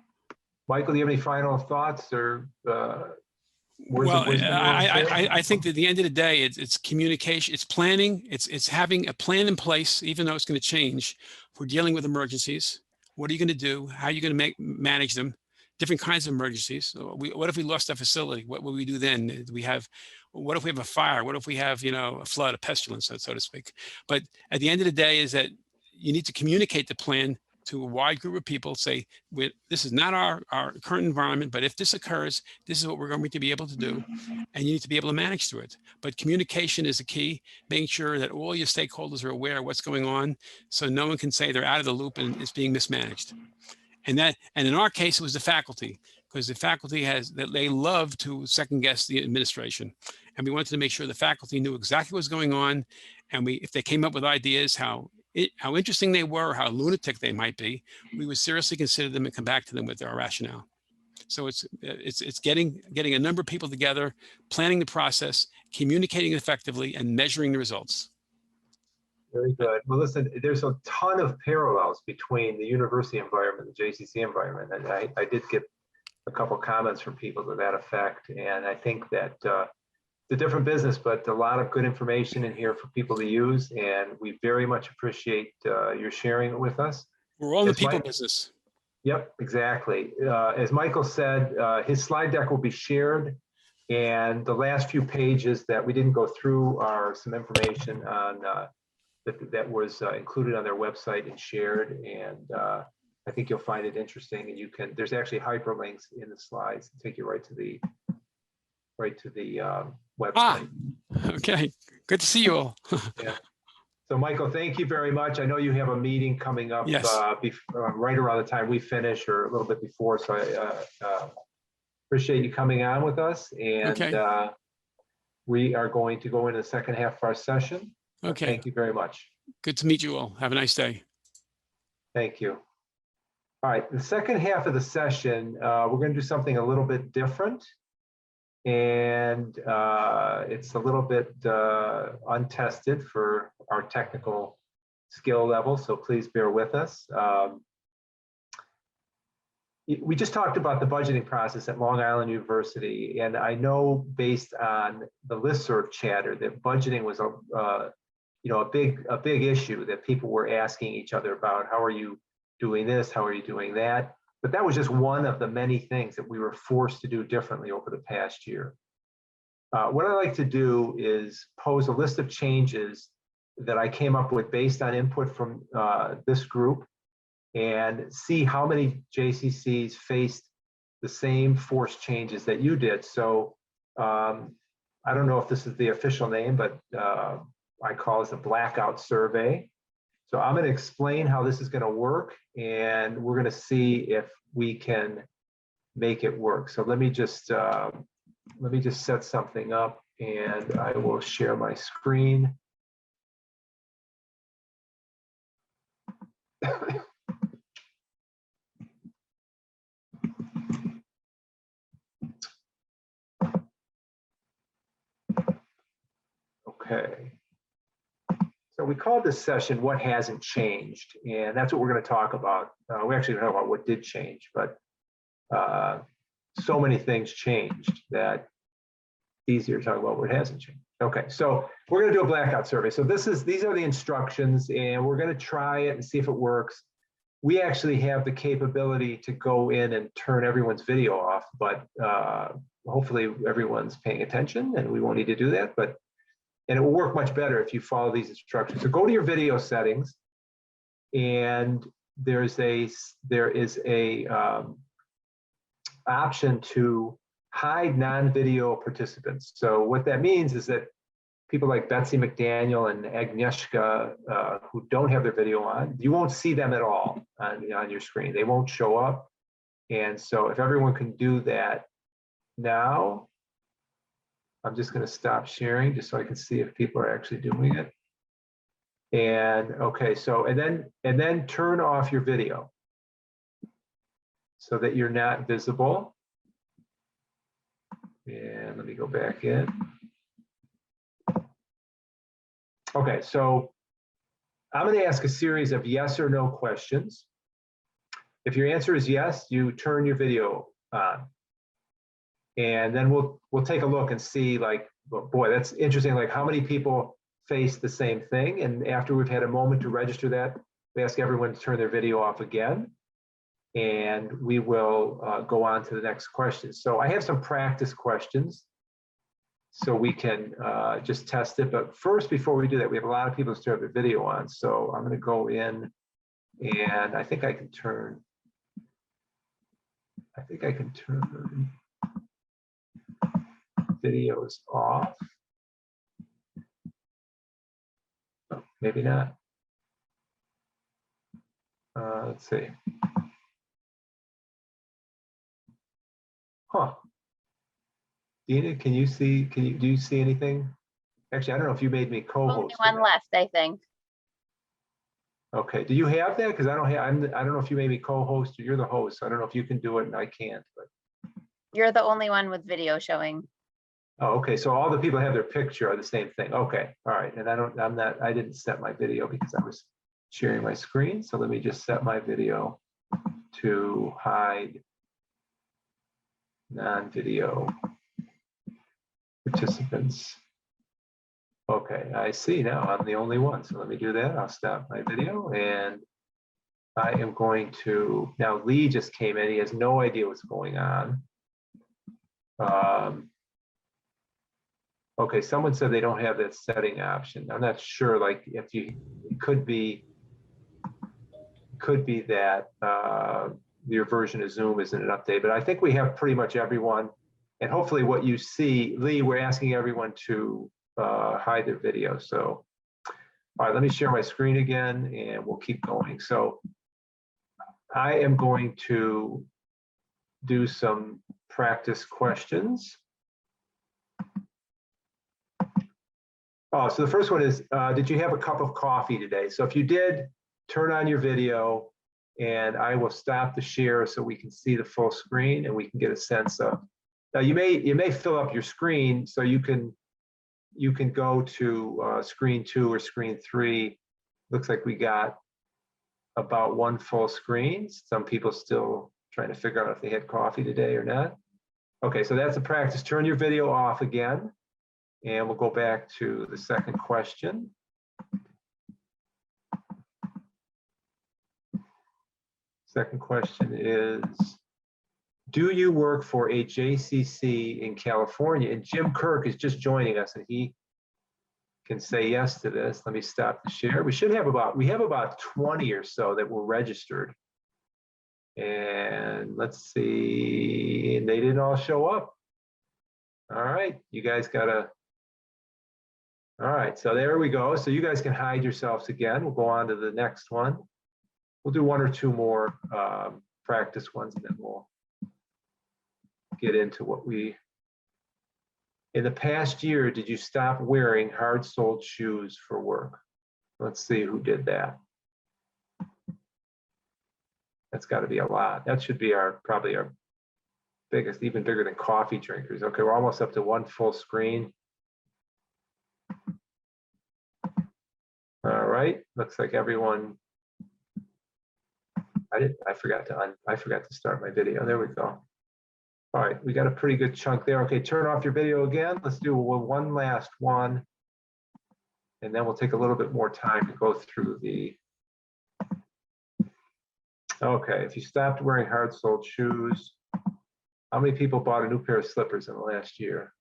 Michael, do you have any final thoughts or words Well, of wisdom? I think that at the end of the day, it's communication, it's planning, it's having a plan in place, even though it's going to change. If we're dealing with emergencies, what are you going to do? How are you going to manage them? Different kinds of emergencies. What if we lost our facility? What will we do then? what if we have a fire? What if we have, a flood, a pestilence, so to speak? But at the end of the day is that you need to communicate the plan to a wide group of people, say, this is not our current environment, but if this occurs, this is what we're going to be able to do. And you need to be able to manage through it. But communication is the key, making sure that all your stakeholders are aware of what's going on, so no one can say they're out of the loop and it's being mismanaged. And in our case, it was the faculty, because the faculty they love to second guess the administration. And we wanted to make sure the faculty knew exactly what was going on. And if they came up with ideas, how interesting they were, how lunatic they might be, we would seriously consider them and come back to them with our rationale. So it's getting a number of people together, planning the process, communicating effectively, and measuring the results. Very good. Well, listen, there's a ton of parallels between the university environment and the JCC environment. And I did get a couple comments from people to that effect. And I think that it's a different business, but a lot of good information in here for people to use. And we very much appreciate your sharing it with us. We're all in the people business. Yep, exactly. As Michael said, his slide deck will be shared. And the last few pages that we didn't go through are some information on that was included on their website and shared. And I think you'll find it interesting. And there's actually hyperlinks in the slides to take you right to the website. Okay. Good to see you all. Yeah. So Michael, thank you very much. I know you have a meeting coming up Yes. Right around the time we finish or a little bit before. So I appreciate you coming on with us. And Okay. We are going to go into the second half of our session. Okay. Thank you very much. Good to meet you all. Have a nice day. Thank you. All right, the second half of the session, we're going to do something a little bit different. And it's a little bit untested for our technical skill level, so please bear with us. We just talked about the budgeting process at Long Island University, and I know based on the listserv chatter that budgeting was a big issue that people were asking each other about. How are you doing this? How are you doing that? But that was just one of the many things that we were forced to do differently over the past year. What I like to do is pose a list of changes that I came up with based on input from this group and see how many JCCs faced the same forced changes that you did. So I don't know if this is the official name, but I call this a blackout survey. So I'm going to explain how this is going to work, and we're going to see if we can make it work. So let me just set something up, and I will share my screen. Okay. So we called this session "What Hasn't Changed," and that's what we're going to talk about. We actually don't know about what did change, but so many things changed that it's easier to talk about what hasn't changed. Okay, so we're going to do a blackout survey. So these are the instructions, and we're going to try it and see if it works. We actually have the capability to go in and turn everyone's video off, but hopefully everyone's paying attention, and we won't need to do that. And it will work much better if you follow these instructions. So go to your video settings, and there is a option to hide non-video participants. So what that means is that people like Betsy McDaniel and Agnieszka who don't have their video on, you won't see them at all on your screen. They won't show up. And so if everyone can do that now, I'm just going to stop sharing just so I can see if people are actually doing it. And okay, so and then turn off your video so that you're not visible. And let me go back in. Okay, so I'm going to ask a series of yes or no questions. If your answer is yes, you turn your video on. And then we'll take a look and see, like, well, boy, that's interesting. Like, how many people face the same thing? And after we've had a moment to register that, we ask everyone to turn their video off again. And we will go on to the next question. So I have some practice questions. so we can just test it. But first, before we do that, we have a lot of people who still have their video on. So I'm going to go in, and I think I can turn videos off. Oh, maybe not. Let's see. Huh. Dina, can you see? Do you see anything? Actually, I don't know if you made me Only co-host. one left, I think. Okay. Do you have that? Because I don't have. I don't know if you made me co-host or you're the host. So I don't know if you can do it and I can't. But You're the only one with video showing. oh, okay. So all the people that have their picture are the same thing. Okay. All right. And I didn't set my video because I was sharing my screen. So let me just set my video to hide non-video participants. Okay, I see now I'm the only one. So let me do that. I'll stop my video and I am going to, now Lee just came in. He has no idea what's going on. Okay, someone said they don't have that setting option. I'm not sure, like if you, it could be that your version of Zoom isn't an update, but I think we have pretty much everyone. And hopefully what you see, Lee, we're asking everyone to hide their video. So, all right, let me share my screen again and we'll keep going. So I am going to do some practice questions. Oh, so the first one is, did you have a cup of coffee today? So if you did, turn on your video and I will stop the share so we can see the full screen and we can get a sense of. Now you may fill up your screen so you can go to screen 2 or screen 3. Looks like we got about one full screen. Some people still trying to figure out if they had coffee today or not. Okay, so that's a practice. Turn your video off again. And we'll go back to the second question. Second question is, do you work for a JCC in California? And Jim Kirk is just joining us and he can say yes to this. Let me stop the share. We have about 20 or so that were registered. And let's see, and they didn't all show up. All right, you guys gotta. All right, so there we go. So you guys can hide yourselves again. We'll go on to the next one. We'll do 1 or 2 more practice ones, and then we'll get into what we. In the past year, did you stop wearing hard-soled shoes for work? Let's see who did that. That's got to be a lot. That should be probably our biggest, even bigger than coffee drinkers. Okay, we're almost up to 1 full screen. All right, looks like everyone. I forgot to start my video. There we go. All right, we got a pretty good chunk there. Okay, turn off your video again. Let's do one last one. And then we'll take a little bit more time to go through the. Okay, if you stopped wearing hard-soled shoes, how many people bought a new pair of slippers in the last year?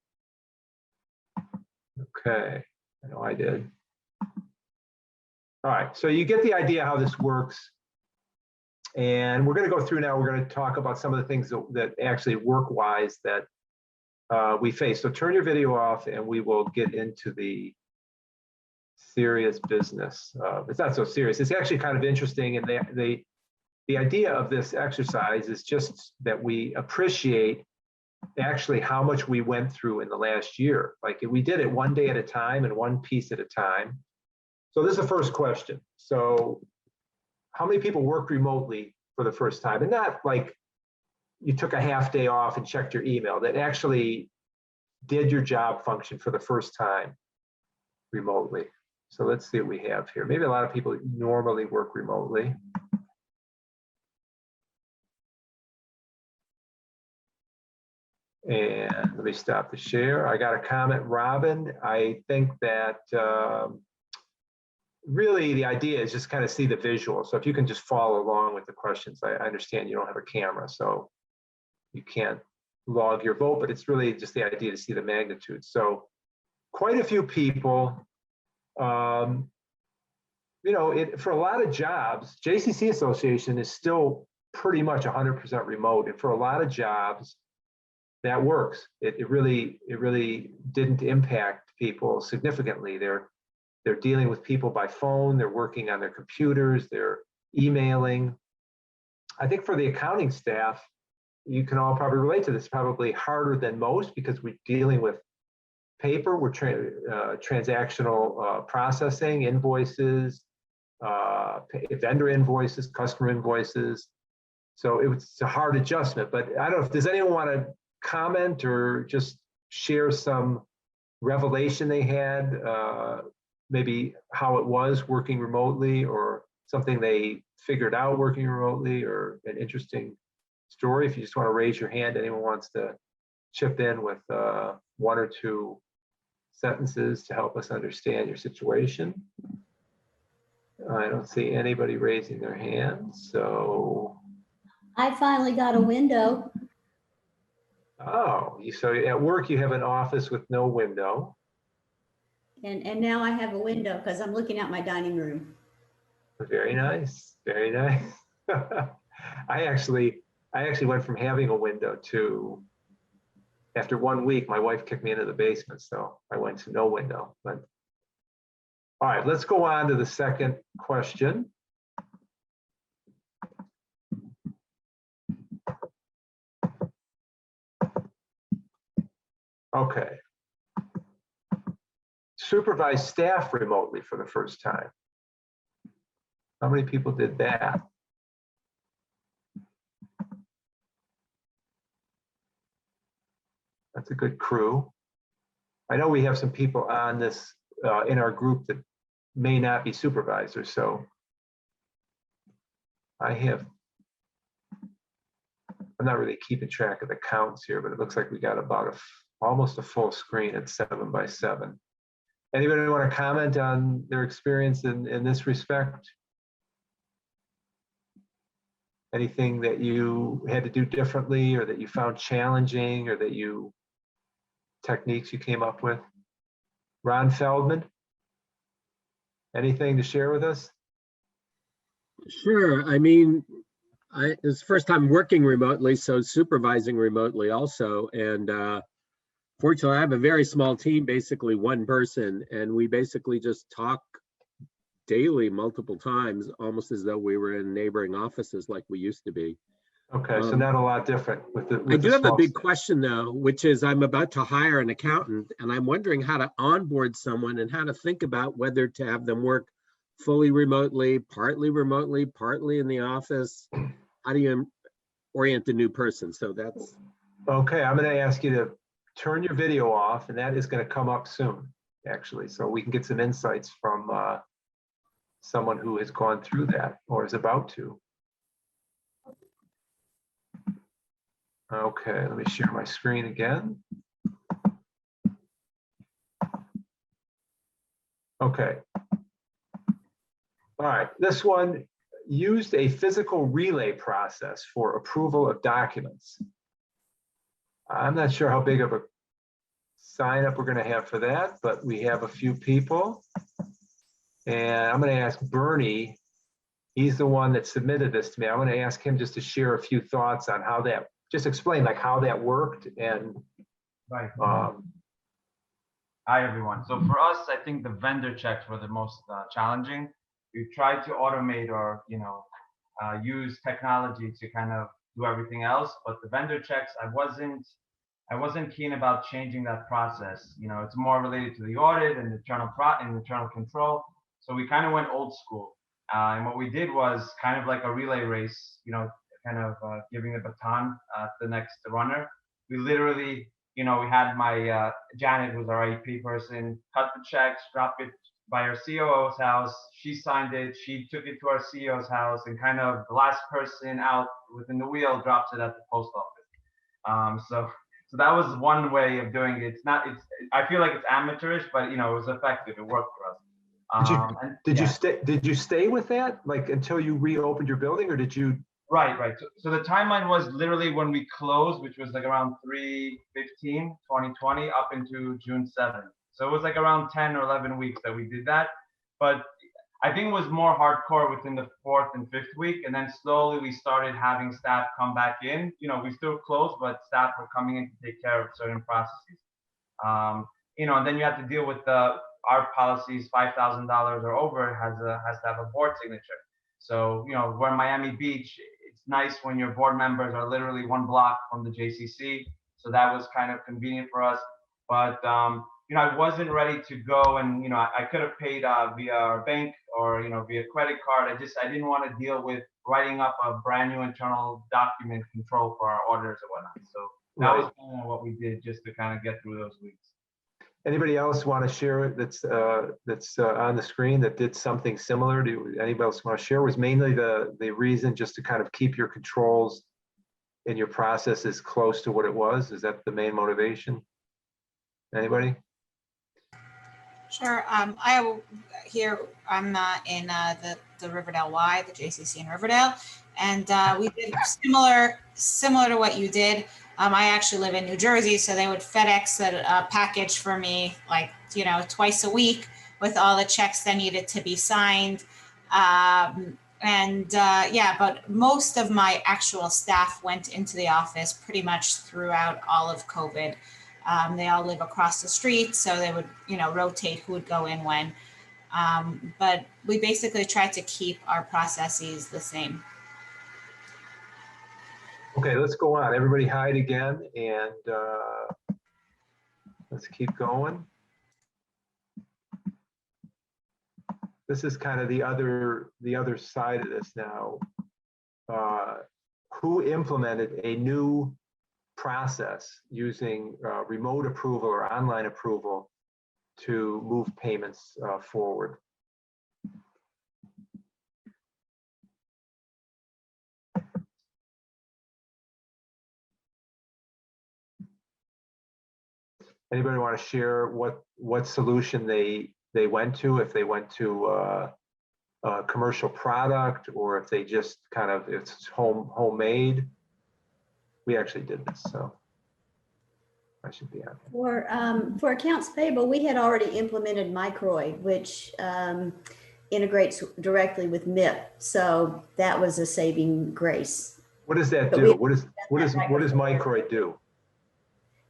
Okay, I know I did. All right, so you get the idea how this works. And we're going to go through now, we're going to talk about some of the things that actually work-wise that we face. So turn your video off and we will get into the serious business. It's not so serious. It's actually kind of interesting. And the idea of this exercise is just that we appreciate actually how much we went through in the last year. Like we did it one day at a time and one piece at a time. So this is the first question. So how many people work remotely for the first time? And not like you took a half day off and checked your email, that actually did your job function for the first time remotely. So let's see what we have here. Maybe a lot of people normally work remotely. And let me stop the share. I got a comment, Robin. I think that really the idea is just kind of see the visual. So if you can just follow along with the questions, I understand you don't have a camera, so you can't log your vote, but it's really just the idea to see the magnitude. So quite a few people, you know, for a lot of jobs, JCC Association is still pretty much 100% remote. And for a lot of jobs, that works. It really didn't impact people significantly. They're dealing with people by phone, they're working on their computers, they're emailing. I think for the accounting staff, you can all probably relate to this, probably harder than most because we're dealing with paper, we're transactional processing, invoices, vendor invoices, customer invoices. So it was a hard adjustment, but I don't know if does anyone want to comment or just share some revelation they had, maybe how it was working remotely or something they figured out working remotely or an interesting story. If you just want to raise your hand, anyone wants to chip in with one or two sentences to help us understand your situation. I don't see anybody raising their hand, so. I finally got a window. Oh, so at work you have an office with no window. And now I have a window because I'm looking out my dining room. Very nice, very nice. I actually went from having a window to, after 1 week, my wife kicked me into the basement, so I went to no window. But all right, let's go on to the second question. Okay. Supervise staff remotely for the first time. How many people did that? That's a good crew. I know we have some people on this in our group that may not be supervisors, so I'm not really keeping track of the counts here, but it looks like we got about almost a full screen at 7 by 7. Anybody want to comment on their experience in this respect? Anything that you had to do differently or that you found challenging or that techniques you came up with? Ron Feldman, anything to share with us? Sure. I mean, it's the first time working remotely, so supervising remotely also. And fortunately, I have a very small team, basically one person, and we basically just talk daily multiple times, almost as though we were in neighboring offices like we used to be. Okay, so not a lot different with the. I do have a big question though, which is I'm about to hire an accountant and I'm wondering how to onboard someone and how to think about whether to have them work fully remotely, partly in the office. How do you orient the new person? So that's. Okay, I'm going to ask you to turn your video off, and that is going to come up soon, actually, so we can get some insights from someone who has gone through that or is about to. Okay, let me share my screen again. Okay. All right, this one used a physical relay process for approval of documents. I'm not sure how big of a sign up we're going to have for that, but we have a few people. And I'm going to ask Bernie, he's the one that submitted this to me. I'm going to ask him just to share a few thoughts on how that, just explain like how that worked and. Right. Hi, everyone. So for us, I think the vendor checks were the most challenging. We tried to automate or, use technology to kind of do everything else, but the vendor checks, I wasn't keen about changing that process. It's more related to the audit and internal control. So we kind of went old school. And what we did was kind of like a relay race, giving the baton to the next runner. We literally, we had my Janet, who's our AP person, cut the checks, dropped it by our COO's house. She signed it. She took it to our CEO's house, and kind of the last person out within the wheel drops it at the post office. So that was one way of doing it. I feel like it's amateurish, but it was effective. It worked for us. Did you stay with that like until you reopened your building, or did you Right. So the timeline was literally when we closed, which was like around 3/15/2020 up into June 7th. So it was like around 10 or 11 weeks that we did that. But I think it was more hardcore within the 4th and 5th week. And then slowly we started having staff come back in. You know, we still closed, but staff were coming in to take care of certain processes. You know, and then you have to deal with our policies, $5,000 or over has to have a board signature. So, you know, we're in Miami Beach. It's nice when your board members are literally 1 block from the JCC. So that was kind of convenient for us. But, you know, I wasn't ready to go and, you know, I could have paid via our bank or, you know, via credit card. I didn't want to deal with writing up a brand new internal document control for our auditors or whatnot. So that was kind of what we did just to kind of get through those weeks. Anybody else want to share it that's on the screen that did something similar? Do anybody else want to share? Was mainly the reason just to kind of keep your controls and your processes close to what it was? Is that the main motivation? Anybody? Sure. I'm in the Riverdale Y, the JCC in Riverdale, and we did similar to what you did. I actually live in New Jersey, so they would FedEx a package for me, like, you know, twice a week with all the checks that needed to be signed. Yeah, but most of my actual staff went into the office pretty much throughout all of COVID. They all live across the street, so they would, you know, rotate who would go in when. But we basically tried to keep our processes the same. Okay, let's go on. Everybody hide again, and let's keep going. This is kind of the other side of this now. Who implemented a new process using remote approval or online approval to move payments forward? Anybody want to share what solution they went to, if they went to a commercial product or if they just kind of, it's homemade? We actually did this, so I should be on. For accounts payable, we had already implemented Microid, which integrates directly with MIP. So that was a saving grace. What does that do? What does Microid do?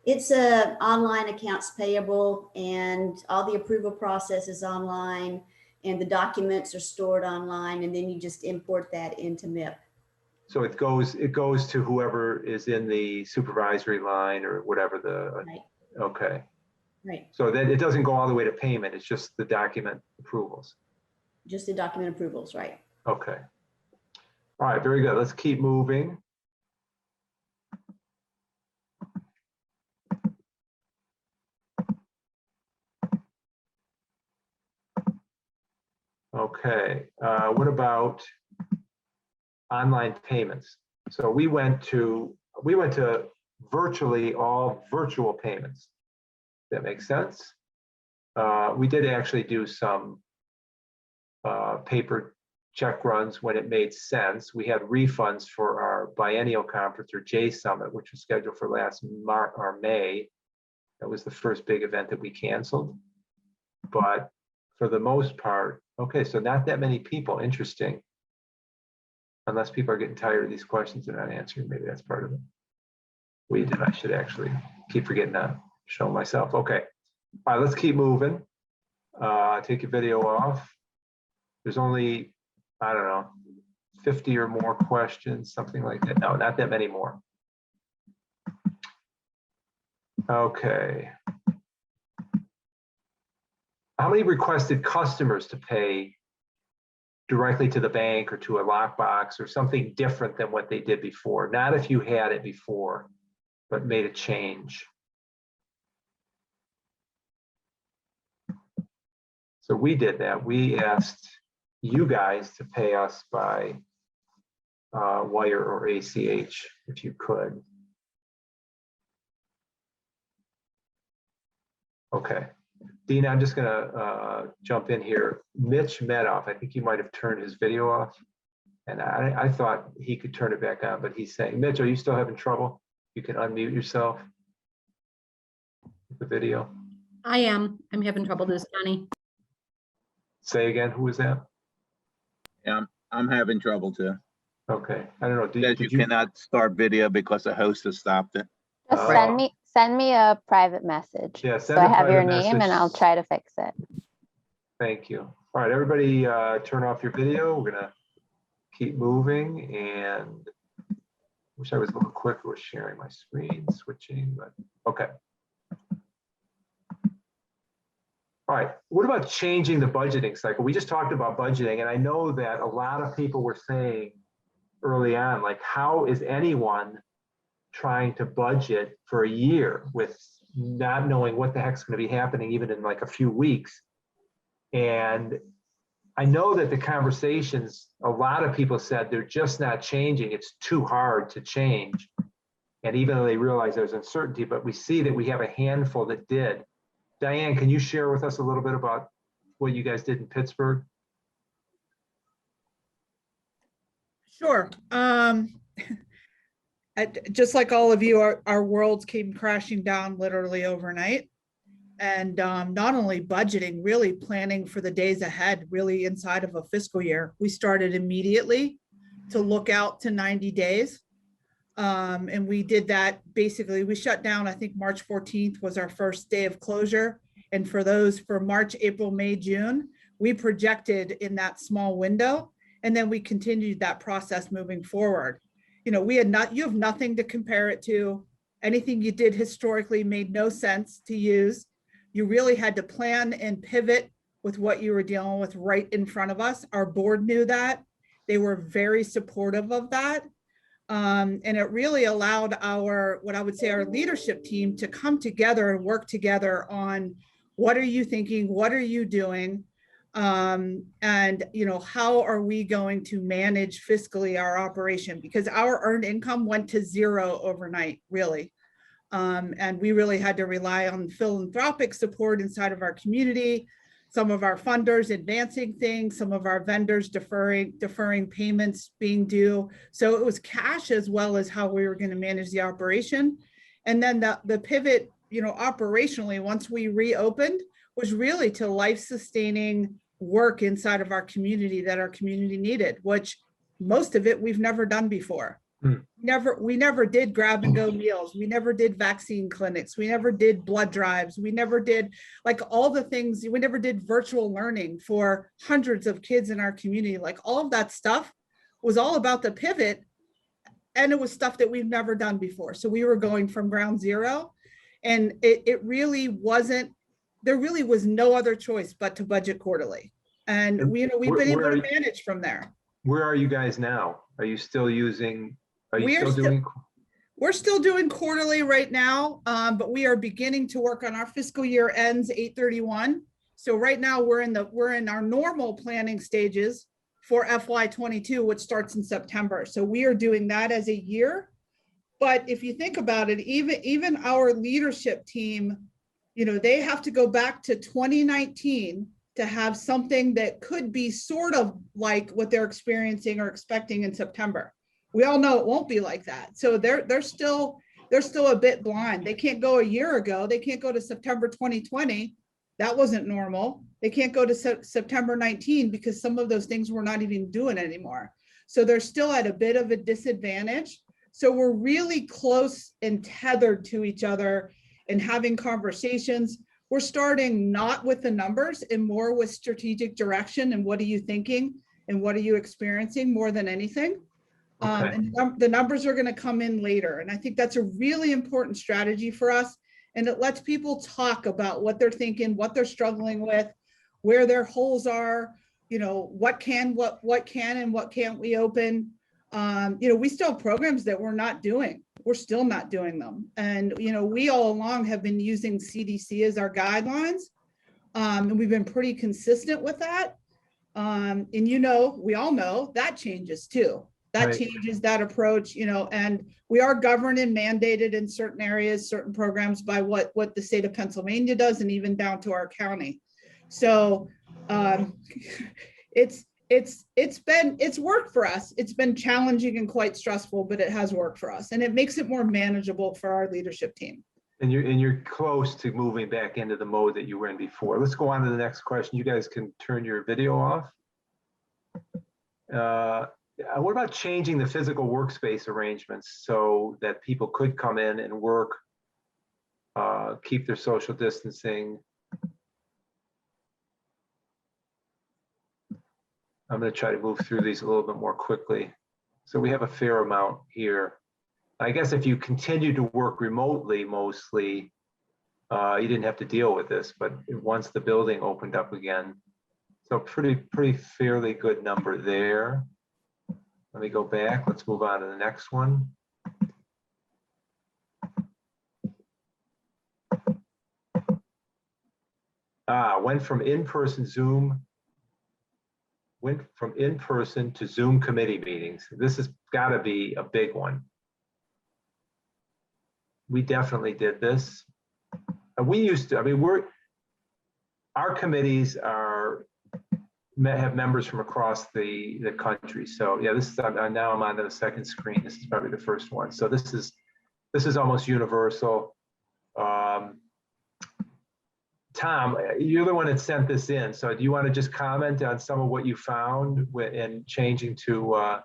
It's a online accounts payable, and all the approval process is online, and the documents are stored online, and then you just import that into MIP. So it goes to whoever is in the supervisory line or whatever the. Right. Okay. Right. So then it doesn't go all the way to payment. It's just the document approvals. Just the document approvals, right? Okay. All right. Very good. Let's keep moving. Okay. What about online payments? So we went to virtually all virtual payments. That makes sense. We did actually do some paper check runs when it made sense. We had refunds for our biennial conference, or J Summit, which was scheduled for last May. That was the first big event that we canceled. But for the most part, okay, so not that many people. Interesting. Unless people are getting tired of these questions and not answering, maybe that's part of it. I should actually keep forgetting to show myself. Okay. All right, let's keep moving. Take your video off. There's only, I don't know, 50 or more questions, something like that. No, not that many more. Okay. How many requested customers to pay directly to the bank or to a lockbox or something different than what they did before? Not if you had it before, but made a change. So we did that. We asked you guys to pay us by wire or ACH if you could. Okay. Dina, I'm just gonna jump in here. Mitch Medoff, I think he might have turned his video off. And I thought he could turn it back on, but he's saying, Mitch, are you still having trouble? You can unmute yourself. The video. I am. I'm having trouble this, Johnny. Say again, who was that? Yeah, I'm having trouble too. Okay, I don't know. Says you cannot start video because the host has stopped it. Just Oh. send me a private message. Yeah, So send I a have your private name and message. I'll try to fix it. Thank you. All right, everybody turn off your video. We're gonna keep moving, and wish I was a little quicker with sharing my screen, switching, but okay. All right, what about changing the budgeting cycle? We just talked about budgeting, and I know that a lot of people were saying early on, like, how is anyone trying to budget for a year with not knowing what the heck's going to be happening even in like a few weeks? And I know that the conversations, a lot of people said they're just not changing. It's too hard to change. And even though they realize there's uncertainty, but we see that we have a handful that did. Diane, can you share with us a little bit about what you guys did in Pittsburgh? Sure. Just like all of you, our worlds came crashing down literally overnight. And not only budgeting, really planning for the days ahead, really inside of a fiscal year. We started immediately to look out to 90 days. And we did that basically, we shut down, I think March 14th was our first day of closure. And for March, April, May, June, we projected in that small window. And then we continued that process moving forward. You know, you have nothing to compare it to. Anything you did historically made no sense to use. You really had to plan and pivot with what you were dealing with right in front of us. Our board knew that. They were very supportive of that. And it really allowed what I would say our leadership team to come together and work together on what are you thinking? What are you doing? And, you know, how are we going to manage fiscally our operation? Because our earned income went to zero overnight, really. And we really had to rely on philanthropic support inside of our community, some of our funders advancing things, some of our vendors deferring payments being due. So it was cash as well as how we were going to manage the operation. And then the pivot, you know, operationally, once we reopened, was really to life-sustaining work inside of our community that our community needed, which most of it we've never done before. We never did grab and go meals. We never did vaccine clinics. We never did blood drives. We never did like all the things. We never did virtual learning for hundreds of kids in our community. Like all of that stuff was all about the pivot. And it was stuff that we've never done before. So we were going from ground zero, and it really wasn't, there really was no other choice but to budget quarterly. And we've been able to manage from there. Where are you guys now? Are you still using, we're still doing quarterly right now, but we are beginning to work on our fiscal year ends 8/31. So right now we're in our normal planning stages for FY22, which starts in September. So we are doing that as a year. But if you think about it, even our leadership team, you know, they have to go back to 2019 to have something that could be sort of like what they're experiencing or expecting in September. We all know it won't be like that. So they're still a bit blind. They can't go a year ago. They can't go to September 2020. That wasn't normal. They can't go to September 19 because some of those things we're not even doing anymore. So they're still at a bit of a disadvantage. So we're really close and tethered to each other and having conversations. We're starting not with the numbers and more with strategic direction and what are you thinking and what are you experiencing more than anything. Okay. And the numbers are going to come in later. And I think that's a really important strategy for us. And it lets people talk about what they're thinking, what they're struggling with, where their holes are, you know, what can and what can't we open. You know, we still have programs that we're not doing. We're still not doing them. And, you know, we all along have been using CDC as our guidelines. And we've been pretty consistent with that. And, you know, we all know that changes too. That changes that approach, you know, and we are governed and mandated in certain areas, certain programs by what the state of Pennsylvania does and even down to our county. So it's it's worked for us. It's been challenging and quite stressful, but it has worked for us, and it makes it more manageable for our leadership team. And you're close to moving back into the mode that you were in before. Let's go on to the next question. You guys can turn your video off. What about changing the physical workspace arrangements so that people could come in and work, keep their social distancing? I'm going to try to move through these a little bit more quickly. So we have a fair amount here. I guess if you continue to work remotely mostly, you didn't have to deal with this, but once the building opened up again, so pretty fairly good number there. Let me go back. Let's move on to the next one. Went from in-person to Zoom committee meetings. This has got to be a big one. We definitely did this. We used to, I mean, our committees have members from across the country. So yeah, this is, now I'm on to the second screen. This is probably the first one. So this is almost universal. Tom, you're the one that sent this in. So do you want to just comment on some of what you found in changing to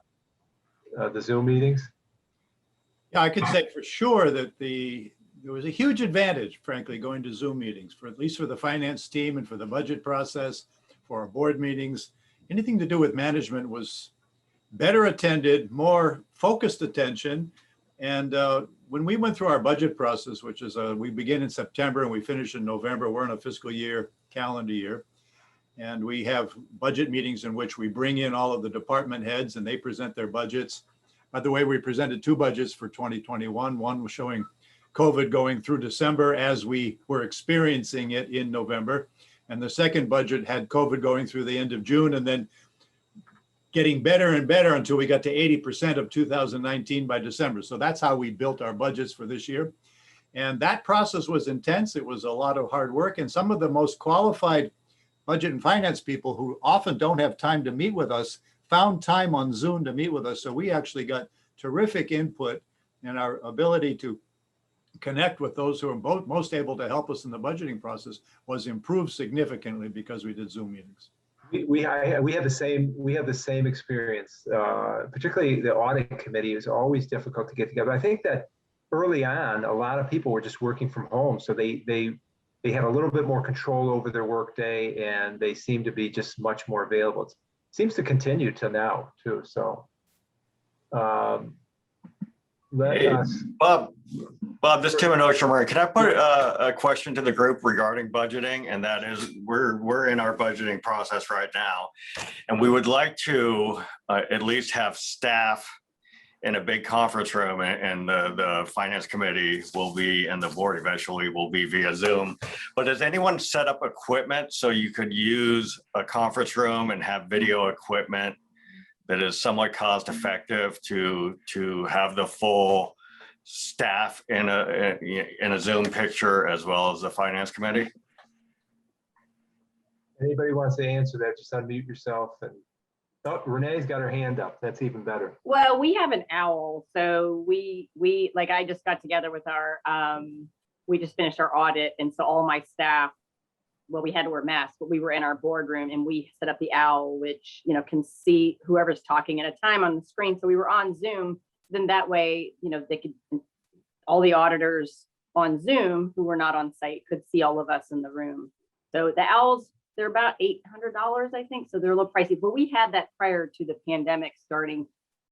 the Zoom meetings? Yeah, I could say for sure that there was a huge advantage, frankly, going to Zoom meetings, for at least for the finance team and for the budget process, for our board meetings. Anything to do with management was better attended, more focused attention. And when we went through our budget process, which is we begin in September and we finish in November, we're in a fiscal year, calendar year. And we have budget meetings in which we bring in all of the department heads and they present their budgets. By the way, we presented 2 budgets for 2021. One was showing COVID going through December as we were experiencing it in November. And the second budget had COVID going through the end of June and then getting better and better until we got to 80% of 2019 by December. So that's how we built our budgets for this year. And that process was intense. It was a lot of hard work. And some of the most qualified budget and finance people who often don't have time to meet with us found time on Zoom to meet with us. So we actually got terrific input, and our ability to connect with those who are most able to help us in the budgeting process was improved significantly because we did Zoom meetings. We have the same experience. Particularly the audit committee is always difficult to get together. I think that early on, a lot of people were just working from home, so they had a little bit more control over their workday, and they seem to be just much more available. It seems to continue to now too. So Bob, this is Tim in Ocean Marine. Can I put a question to the group regarding budgeting? And that is, we're in our budgeting process right now, and we would like to at least have staff in a big conference room, and the finance committee will be, and the board eventually will be via Zoom. But has anyone set up equipment so you could use a conference room and have video equipment that is somewhat cost effective to have the full staff in a Zoom picture as well as the finance committee? Anybody wants to answer that, just unmute yourself. And oh, Renee's got her hand up. That's even better. Well, we have an owl, so we like, I just got together with our we just finished our audit, and so all my staff, well, we had to wear masks, but we were in our boardroom and we set up the owl, which, you know, can see whoever's talking at a time on the screen. So we were on Zoom. Then that way, you know, they could, all the auditors on Zoom who were not on site could see all of us in the room. So the owls, they're about $800, I think. So they're a little pricey, but we had that prior to the pandemic starting.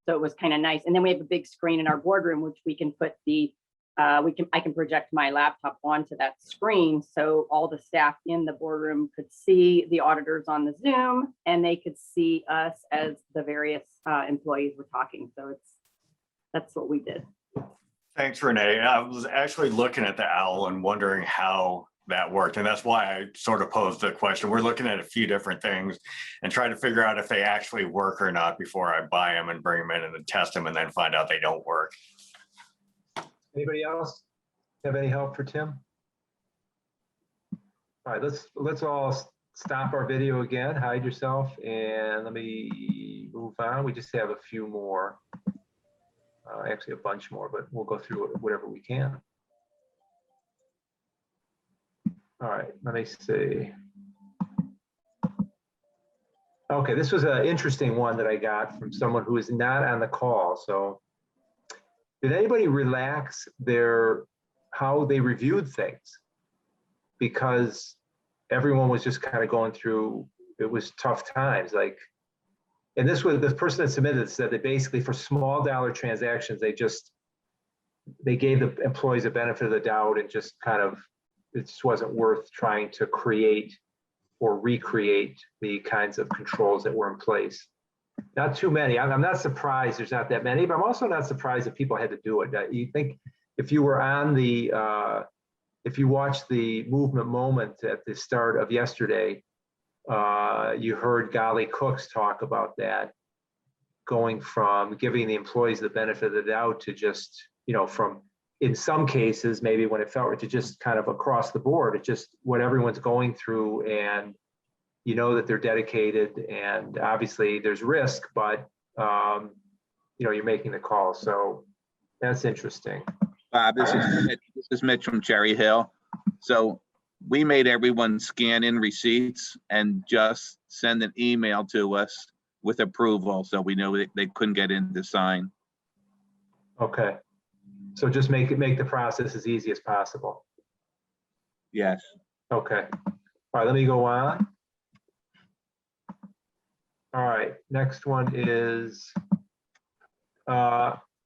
So it was kind of nice. And then we have a big screen in our boardroom, which we can put the, I can project my laptop onto that screen. So all the staff in the boardroom could see the auditors on the Zoom, and they could see us as the various employees were talking. So that's what we did. Thanks, Renee. I was actually looking at the owl and wondering how that worked. And that's why I sort of posed the question. We're looking at a few different things and trying to figure out if they actually work or not before I buy them and bring them in and then test them and then find out they don't work. Anybody else have any help for Tim? All right, let's all stop our video again, hide yourself, and let me move on. We just have a few more. Actually, a bunch more, but we'll go through whatever we can. All right, let me see. Okay, this was an interesting one that I got from someone who is not on the call. So did anybody relax how they reviewed things? Because everyone was just kind of going through, it was tough times. Like, and this was, the person that submitted said that basically for small dollar transactions, they gave the employees a benefit of the doubt and just kind of, it just wasn't worth trying to create or recreate the kinds of controls that were in place. Not too many. I'm not surprised there's not that many, but I'm also not surprised that people had to do it. You think if you were on if you watched the movement moment at the start of yesterday, you heard Golly Cooks talk about that, going from giving the employees the benefit of the doubt to just, from in some cases, maybe when it felt right, to just kind of across the board, it's just what everyone's going through, and that they're dedicated, and obviously there's risk, but you're making the call. So that's interesting. Bob, this is Mitch from Cherry Hill. So we made everyone scan in receipts and just send an email to us with approval, so we know they couldn't get in to sign. Okay. So just make the process as easy as possible. Yes. Okay. All right, let me go on. All right, next one is,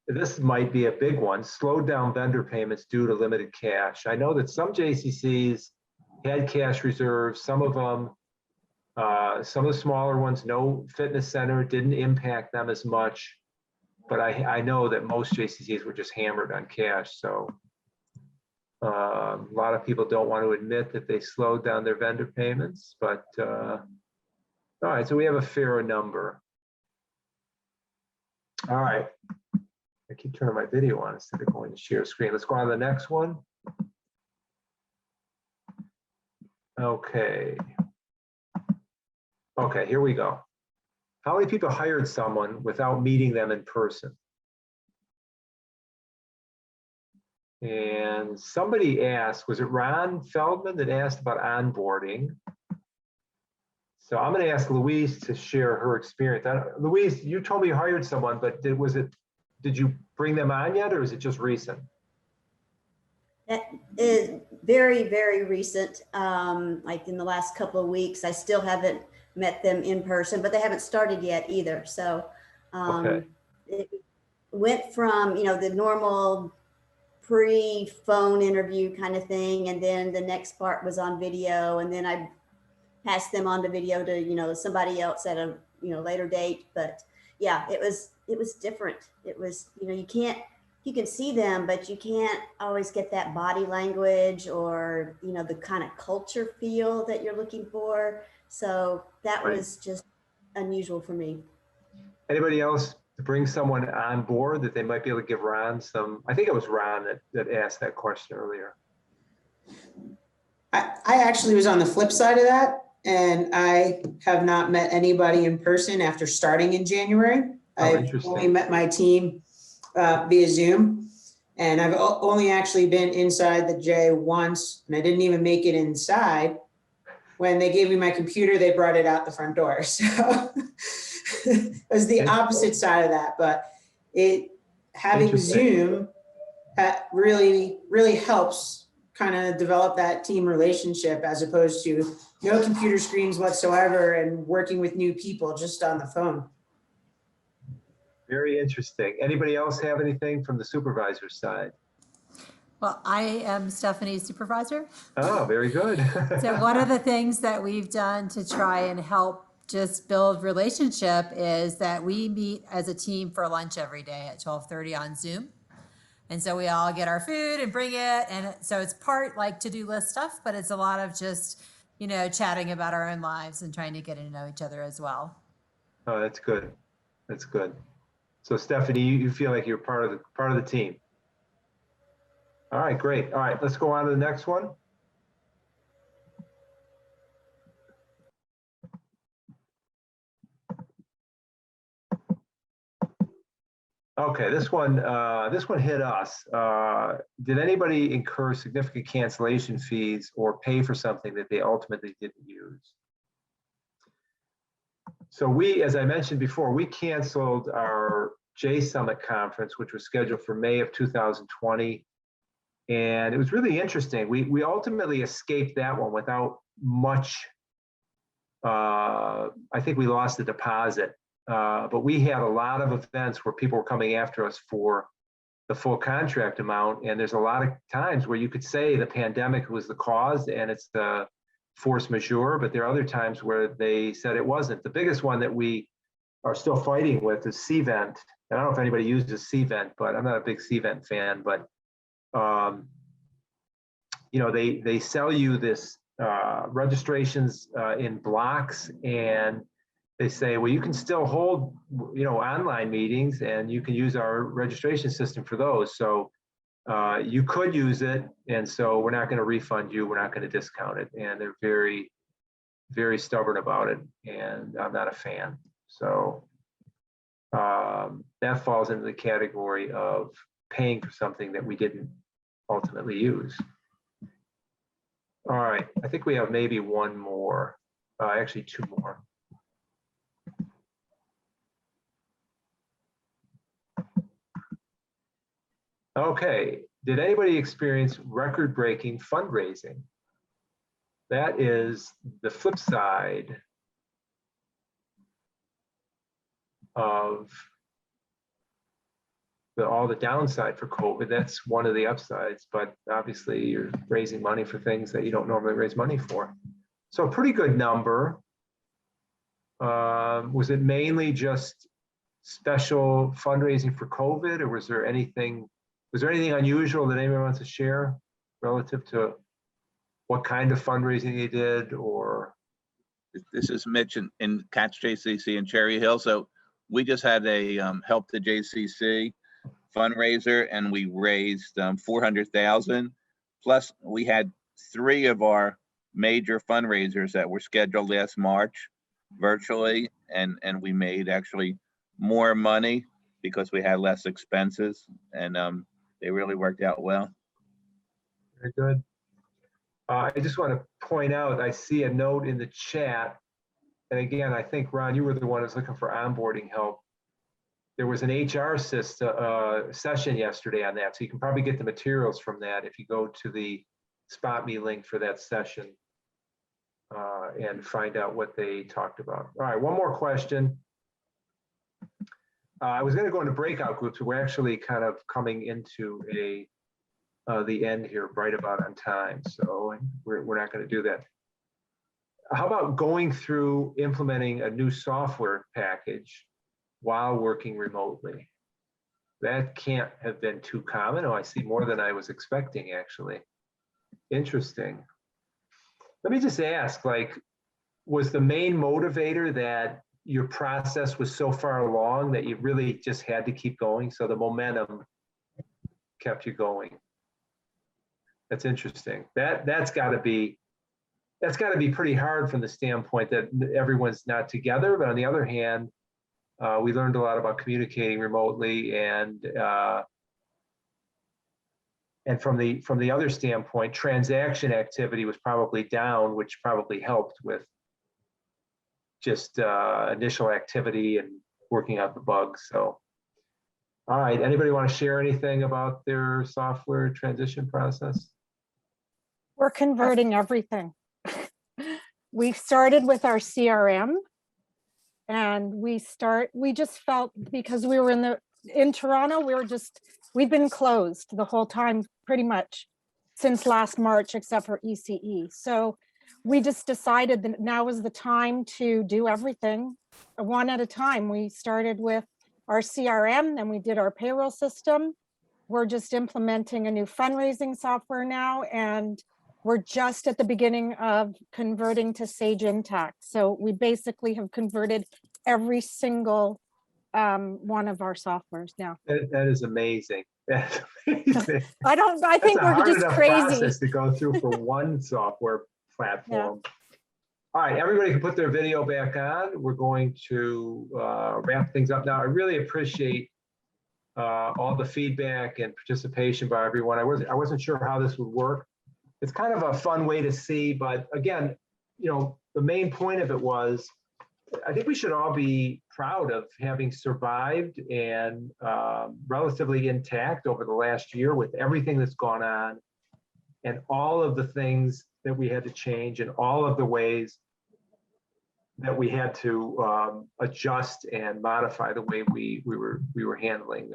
this might be a big one, slowed down vendor payments due to limited cash. I know that some JCCs had cash reserves, some of them, some of the smaller ones, no fitness center, didn't impact them as much. But I know that most JCCs were just hammered on cash. So a lot of people don't want to admit that they slowed down their vendor payments, but all right, so we have a fairer number. All right, I keep turning my video on instead of going to share screen. Let's go on to the next one. Okay. Okay, here we go. How many people hired someone without meeting them in person? And somebody asked, was it Ron Feldman that asked about onboarding? So I'm going to ask Louise to share her experience. Louise, you told me you hired someone, but did you bring them on yet, or is it just recent? That is very, very recent. Like in the last couple of weeks, I still haven't met them in person, but they haven't started yet either. So Okay. It went from, the normal pre-phone interview kind of thing. And then the next part was on video. And then I passed them on the video to, somebody else at a, later date. But yeah, it was different. It was, you can see them, but you can't always get that body language or, the kind of culture feel that you're looking for. So that was just unusual for me. Anybody else bring someone on board that they might be able to give Ron some? I think it was Ron that asked that question earlier. I actually was on the flip side of that, and I have not met anybody in person after starting in January. I've only met my team via Zoom, and I've only actually been inside the J once, and I didn't even make it inside. When they gave me my computer, they brought it out the front door. So it was the opposite side of that, but having Zoom really, really helps kind of develop that team relationship, as opposed to no computer screens whatsoever and working with new people just on the phone. Very interesting. Anybody else have anything from the supervisor side? Well, I am Stephanie's supervisor. Oh, very good. So one of the things that we've done to try and help just build relationship is that we meet as a team for lunch every day at 12:30 on Zoom. And so we all get our food and bring it. And so it's part like to-do list stuff, but it's a lot of just, chatting about our own lives and trying to get to know each other as well. Oh, that's good. That's good. So Stephanie, you feel like you're part of the team. All right, great. All right, let's go on to the next one. Okay, this one hit us. Did anybody incur significant cancellation fees or pay for something that they ultimately didn't use? So we, as I mentioned before, we canceled our J Summit conference, which was scheduled for May of 2020. And it was really interesting. We ultimately escaped that one without much. I think we lost the deposit. But we had a lot of events where people were coming after us for the full contract amount. And there's a lot of times where you could say the pandemic was the cause and it's the force majeure, but there are other times where they said it wasn't. The biggest one that we are still fighting with is Cvent. I don't know if anybody uses Cvent, but I'm not a big Cvent fan, but you know, they sell you this registrations in blocks, and they say, well, you can still hold, you know, online meetings and you can use our registration system for those. So you could use it. And so we're not going to refund you. We're not going to discount it. And they're very, very stubborn about it. And I'm not a fan. So that falls into the category of paying for something that we didn't ultimately use. All right. I think we have maybe one more, actually two more. Okay, did anybody experience record-breaking fundraising? That is the flip side of all the downside for COVID. That's one of the upsides, but obviously you're raising money for things that you don't normally raise money for. So a pretty good number. Was it mainly just special fundraising for COVID, or was there anything unusual that anyone wants to share relative to what kind of fundraising they did? Or this is Mitch in Catch JCC in Cherry Hill. So we just had a Help the JCC fundraiser, and we raised $400,000. Plus, we had 3 of our major fundraisers that were scheduled last March virtually, and we made actually more money because we had less expenses, and they really worked out well. Very good. I just want to point out, I see a note in the chat. And again, I think, Ron, you were the one who's looking for onboarding help. There was an HR session yesterday on that. So you can probably get the materials from that if you go to the Spot Me link for that session and find out what they talked about. All right, one more question. I was going to go into breakout groups, but we're actually kind of coming into the end here right about on time. So we're not going to do that. How about going through implementing a new software package while working remotely? That can't have been too common. Oh, I see more than I was expecting, actually. Interesting. Let me just ask, like, was the main motivator that your process was so far along that you really just had to keep going? So the momentum kept you going. That's interesting. That's got to be pretty hard from the standpoint that everyone's not together. But on the other hand, we learned a lot about communicating remotely, and from the other standpoint, transaction activity was probably down, which probably helped with just initial activity and working out the bugs. So, all right, anybody want to share anything about their software transition process? We're converting everything. We started with our CRM, and we just felt, because we were in Toronto, we've been closed the whole time pretty much since last March, except for ECE. So we just decided that now was the time to do everything one at a time. We started with our CRM, then we did our payroll system. We're just implementing a new fundraising software now, and we're just at the beginning of converting to Sage Intacct. So we basically have converted every single one of our softwares now. That is amazing. That's amazing. I think we're just crazy. Process to go through for one software platform. Yeah. All right, everybody can put their video back on. We're going to wrap things up now. I really appreciate all the feedback and participation by everyone. I wasn't sure how this would work. It's kind of a fun way to see, but again, the main point of it was, I think we should all be proud of having survived and relatively intact over the last year with everything that's gone on and all of the things that we had to change and all of the ways that we had to adjust and modify the way we were handling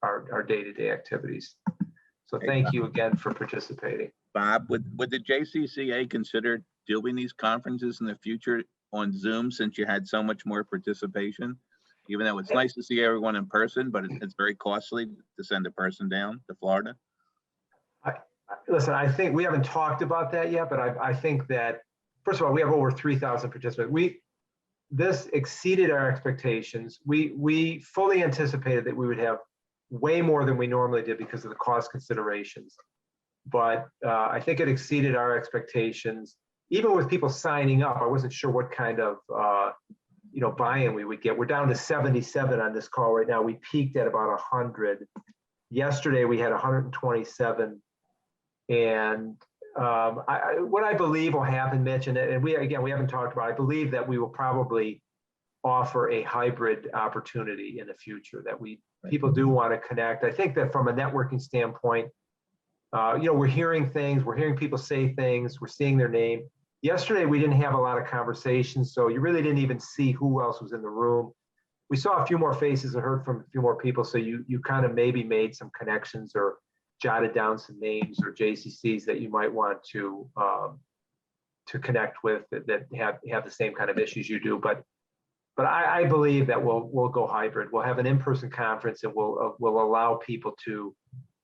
our day-to-day activities. So thank you again for participating. Bob, would the JCCA consider doing these conferences in the future on Zoom, since you had so much more participation? Even though it's nice to see everyone in person, but it's very costly to send a person down to Florida. Listen, I think we haven't talked about that yet, but I think that, first of all, we have over 3,000 participants. This exceeded our expectations. We fully anticipated that we would have way more than we normally did because of the cost considerations. But I think it exceeded our expectations. Even with people signing up, I wasn't sure what kind of buy-in we would get. We're down to 77 on this call right now. We peaked at about 100. Yesterday we had 127. And what I believe will happen, Mitch, and we haven't talked about, I believe that we will probably offer a hybrid opportunity in the future, that people do want to connect. I think that from a networking standpoint, we're hearing things, we're hearing people say things, we're seeing their name. Yesterday, we didn't have a lot of conversations, so you really didn't even see who else was in the room. We saw a few more faces and heard from a few more people, so you kind of maybe made some connections or jotted down some names or JCCs that you might want to connect with that have the same kind of issues you do. But I believe that we'll go hybrid. We'll have an in-person conference and we'll allow people to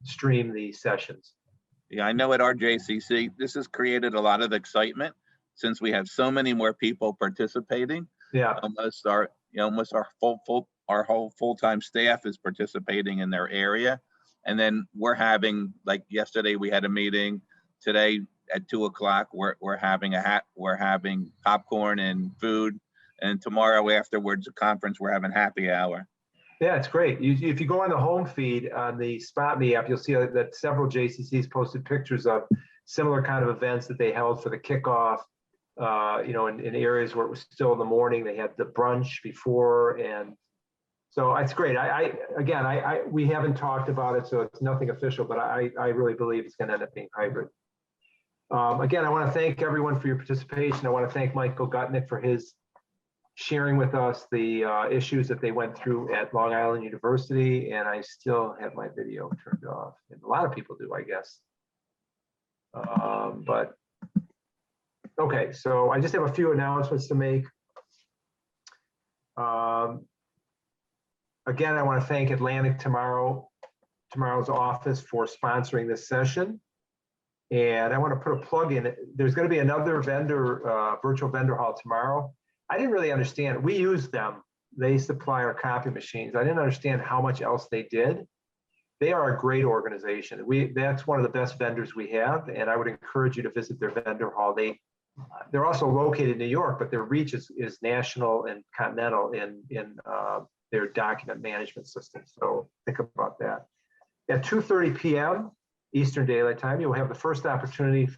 stream these sessions. Yeah, I know at our JCC, this has created a lot of excitement since we have so many more people participating. Yeah, almost our whole full-time staff is participating in their area. And then we're having, like yesterday, we had a meeting. Today at 2 o'clock, we're having popcorn and food. And tomorrow afterwards, a conference, we're having happy hour. Yeah, it's great. If you go on the home feed on the SpotMe app, you'll see that several JCCs posted pictures of similar kind of events that they held for the kickoff. In areas where it was still in the morning, they had the brunch before, and so it's great. We haven't talked about it, so it's nothing official, but I really believe it's going to end up being hybrid. Again, I want to thank everyone for your participation. I want to thank Michael Gutnick for his sharing with us the issues that they went through at Long Island University, and I still have my video turned off. And a lot of people do, I guess. But okay, so I just have a few announcements to make. Again, I want to thank Atlantic Tomorrow's office for sponsoring this session. And I want to put a plug in. There's going to be another virtual vendor hall tomorrow. I didn't really understand. We use them. They supply our copy machines. I didn't understand how much else they did. They are a great organization. That's one of the best vendors we have, and I would encourage you to visit their vendor hall. They're also located in New York, but their reach is national and continental in their document management system. So think about that. At 2:30 p.m. Eastern Daylight Time, you will have the first opportunity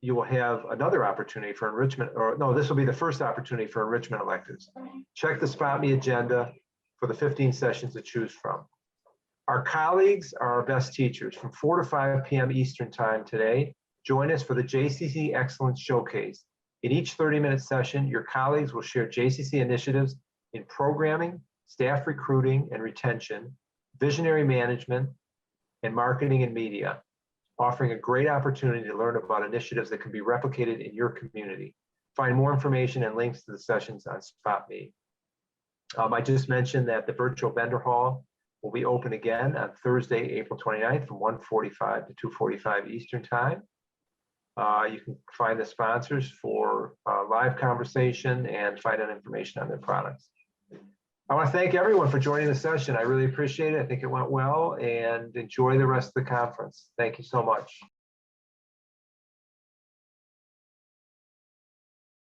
you will have another opportunity for enrichment, this will be the first opportunity for enrichment electives. Check the SpotMe agenda for the 15 sessions to choose from. Our colleagues are our best teachers. From 4 to 5 p.m. Eastern Time today, join us for the JCC Excellence Showcase. In each 30-minute session, your colleagues will share JCC initiatives in programming, staff recruiting and retention, visionary management, and marketing and media, offering a great opportunity to learn about initiatives that can be replicated in your community. Find more information and links to the sessions on SpotMe. I just mentioned that the virtual vendor hall will be open again on Thursday, April 29th from 1:45 to 2:45 Eastern Time. You can find the sponsors for live conversation and find out information on their products. I want to thank everyone for joining the session. I really appreciate it. I think it went well, and enjoy the rest of the conference. Thank you so much.